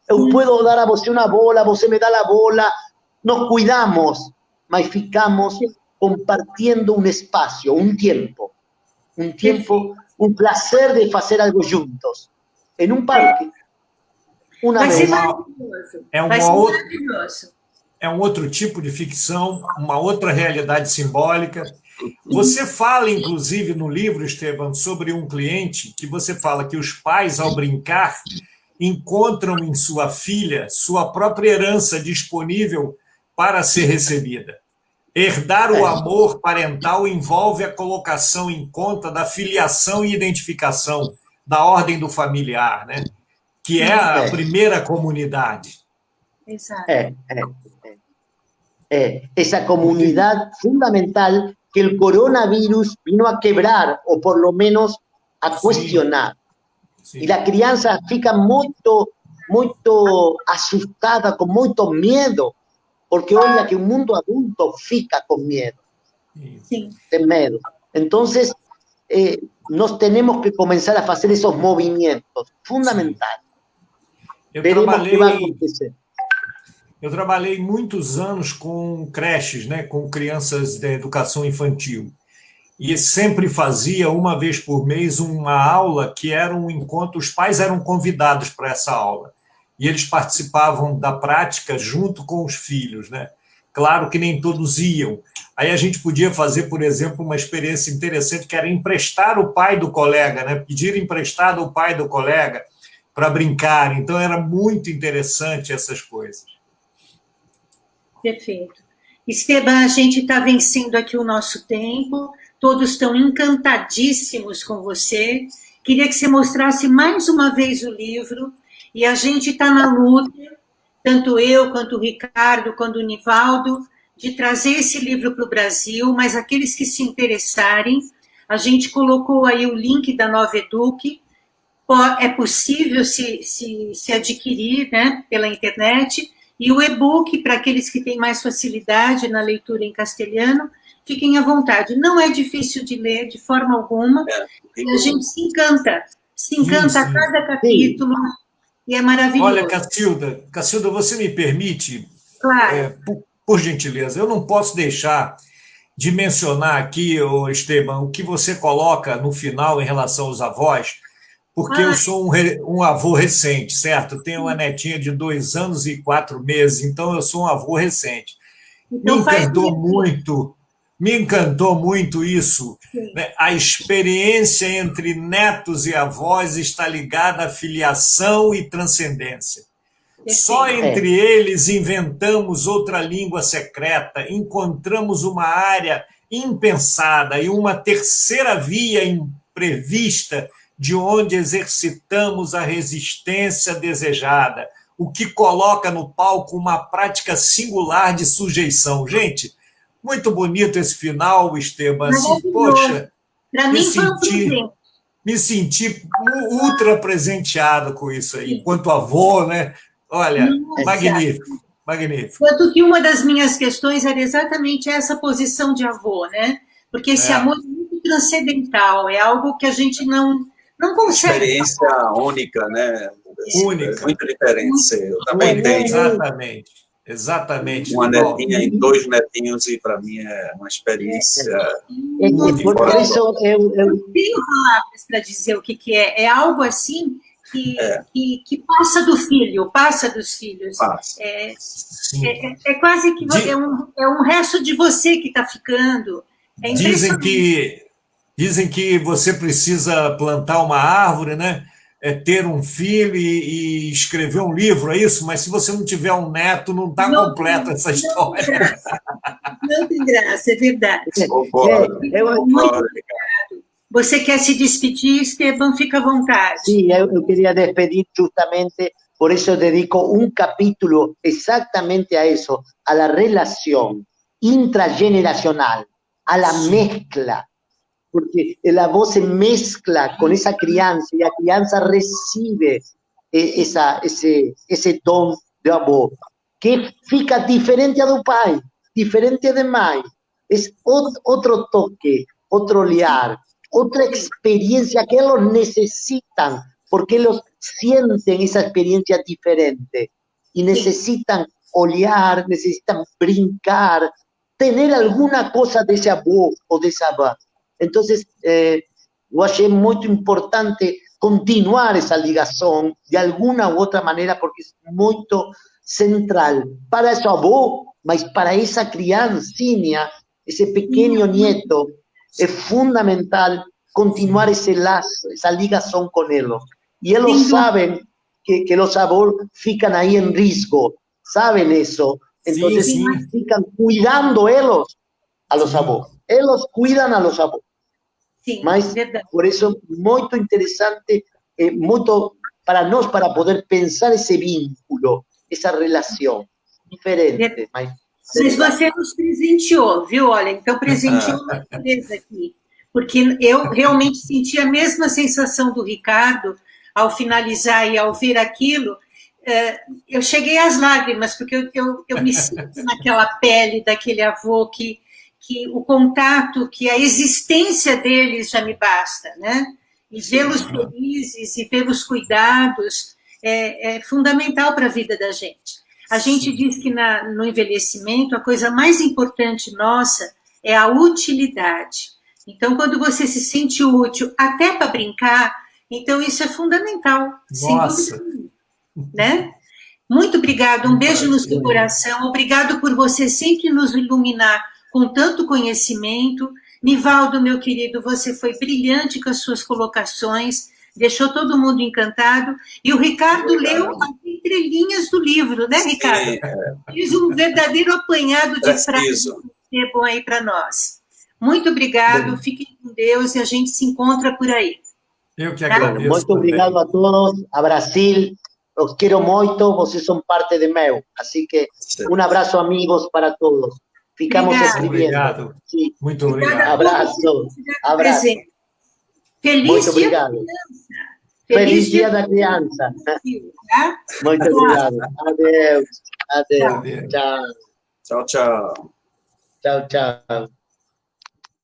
S2: Eu posso dar a você uma bola, você me dá a bola, nos cuidamos, mas ficamos compartiendo um espaço, um tempo, um prazer de fazer algo juntos, em um parque, uma
S1: Vai ser
S2: vez.
S1: maravilhoso.
S4: É
S1: Vai ser
S4: uma outra,
S1: maravilhoso.
S4: é um outro tipo de ficção, uma outra realidade simbólica. Você fala, inclusive, no livro, Esteban, sobre um cliente que você fala que os pais, ao brincar, encontram em sua filha sua própria herança disponível para ser recebida. Herdar o amor parental envolve a colocação em conta da filiação e identificação, da ordem do familiar, né? Que é a primeira comunidade.
S1: Exato.
S2: Esa comunidad fundamental que el coronavirus vino a quebrar, o por lo menos a cuestionar.
S4: Sim.
S2: Y la crianza fica muito assustada, com muito medo, porque olha que o mundo adulto fica com medo.
S1: Sim.
S2: Tem medo. Entonces, nós temos que começar a fazer esses movimentos fundamentais. Veremos o que vai acontecer.
S4: Eu trabalhei muitos anos com creches, né, com crianças de educação infantil. E sempre fazia, uma vez por mês, uma aula que era um encontro, os pais eram convidados para essa aula. E eles participavam da prática junto com os filhos, né? Claro que nem todos iam. Aí a gente podia fazer, por exemplo, uma experiência interessante, que era emprestar o pai do colega, né? Pedir emprestado o pai do colega para brincar. Então, era muito interessante essas coisas.
S1: Perfeito. Esteban, a gente está vencendo aqui o nosso tempo, todos estão encantadíssimos com você. Queria que você mostrasse mais uma vez o livro, e a gente está na luta, tanto eu, quanto o Ricardo, quanto o Nivaldo, de trazer esse livro para o Brasil, mas aqueles que se interessarem, a gente colocou aí o link da Nova Eduque, é possível se adquirir, né, pela internet, e o e-book, para aqueles que têm mais facilidade na leitura em castelhano, fiquem à vontade. Não é difícil de ler, de forma alguma, e a gente se encanta a cada capítulo, e é maravilhoso.
S4: Olha, Cacilda, você me permite,
S1: claro.
S4: Por gentileza, eu não posso deixar de mencionar aqui, Esteban, o que você coloca no final em relação aos avós, porque eu sou um avô recente, certo? Tenho uma netinha de 2 anos e 4 meses, então eu sou um avô recente.
S1: Então,
S4: Me encantou muito isso. Né? A experiência entre netos e avós está ligada à filiação e transcendência. Só entre eles inventamos outra língua secreta, encontramos uma área impensada e uma terceira via imprevista de onde exercitamos a resistência desejada, o que coloca no palco uma prática singular de sujeição. Gente, muito bonito esse final, Esteban. Assim, poxa, me senti ultra presenteado com isso aí, enquanto avô, né? Olha, magnífico, magnífico.
S1: Tanto que uma das minhas questões era exatamente essa posição de avô, né? Porque esse amor é muito transcendental, é algo que a gente não consegue.
S3: Experiência única, né?
S4: Única.
S3: Muito diferente. Eu também tenho.
S4: Exatamente.
S3: Uma netinha e 2 netinhos, e para mim é uma experiência.
S2: Por isso eu
S1: tenho palavras para dizer o que é. É algo assim que passa do filho, passa dos filhos. É quase que é um resto de você que está ficando. É
S4: Dizem que você precisa plantar uma árvore, né? Ter um filho e escrever um livro, é isso? Mas se você não tiver um neto, não está completa essa história.
S1: Não tem graça, é verdade.
S2: muito obrigado.
S1: Você quer se despedir, Esteban? Fica à vontade.
S2: Sí, yo quería despedir justamente, por eso dedico un capítulo exactamente a eso, a la relación intrageneracional, a la mezcla, porque la voz se mezcla con esa crianza y la crianza recibe ese don de amor, que fica diferente a do pai, diferente de mãe. Es otro toque, otro olhar, otra experiencia que ellos necesitan, porque ellos sienten esa experiencia diferente y necesitan olhar, necesitan brincar, tener alguna cosa de ese avô o de esa avó. Entonces, yo achei muy importante continuar esa ligación de alguna u otra manera, porque es muy central para ese avô, mas para esa criancinha, ese pequeño nieto, es fundamental continuar ese lazo, esa ligación con ellos. Y ellos saben que los avós fican ahí en riesgo, saben eso. Entonces fican cuidando ellos a los avós. Ellos cuidan a los avós. Mas, por eso, muy interesante, muito para nós, para poder pensar esse vínculo, essa relação diferente. Mas
S1: você nos presenteou, viu? Olha, então presenteou uma vez aqui, porque eu realmente senti a mesma sensação do Ricardo ao finalizar e ao ver aquilo. Eu cheguei às lágrimas, porque eu me sinto naquela pele daquele avô que o contato, que a existência deles já me basta, né? E vê-los felizes e vê-los cuidados é fundamental para a vida da gente. A gente diz que no envelhecimento a coisa mais importante nossa é a utilidade. Então, quando você se sente útil, até para brincar, então isso é fundamental.
S4: Nossa!
S1: Né? Muito obrigado, um beijo no seu coração, obrigado por você sempre nos iluminar com tanto conhecimento. Nivaldo, meu querido, você foi brilhante com as suas colocações, deixou todo mundo encantado, e o Ricardo leu as entrelinhas do livro, né, Ricardo? Fiz um verdadeiro apanhado de frases que é bom aí para nós. Muito obrigado, fiquem com Deus e a gente se encontra por aí.
S4: Eu que agradeço.
S2: Muito obrigado a todos, a Brasil, os quero muito, vocês são parte de meu, assim que um abraço, amigos, para todos. Ficamos escrevendo.
S4: Obrigado.
S2: Sí.
S4: Muito obrigado.
S2: Abraço. Abraço.
S1: Feliz
S2: muito obrigado.
S1: Dia da Criança.
S2: Feliz Dia da Criança. Muito obrigado. Adeus. Adeus. Tchau.
S3: Tchau, tchau.
S2: Tchau, tchau.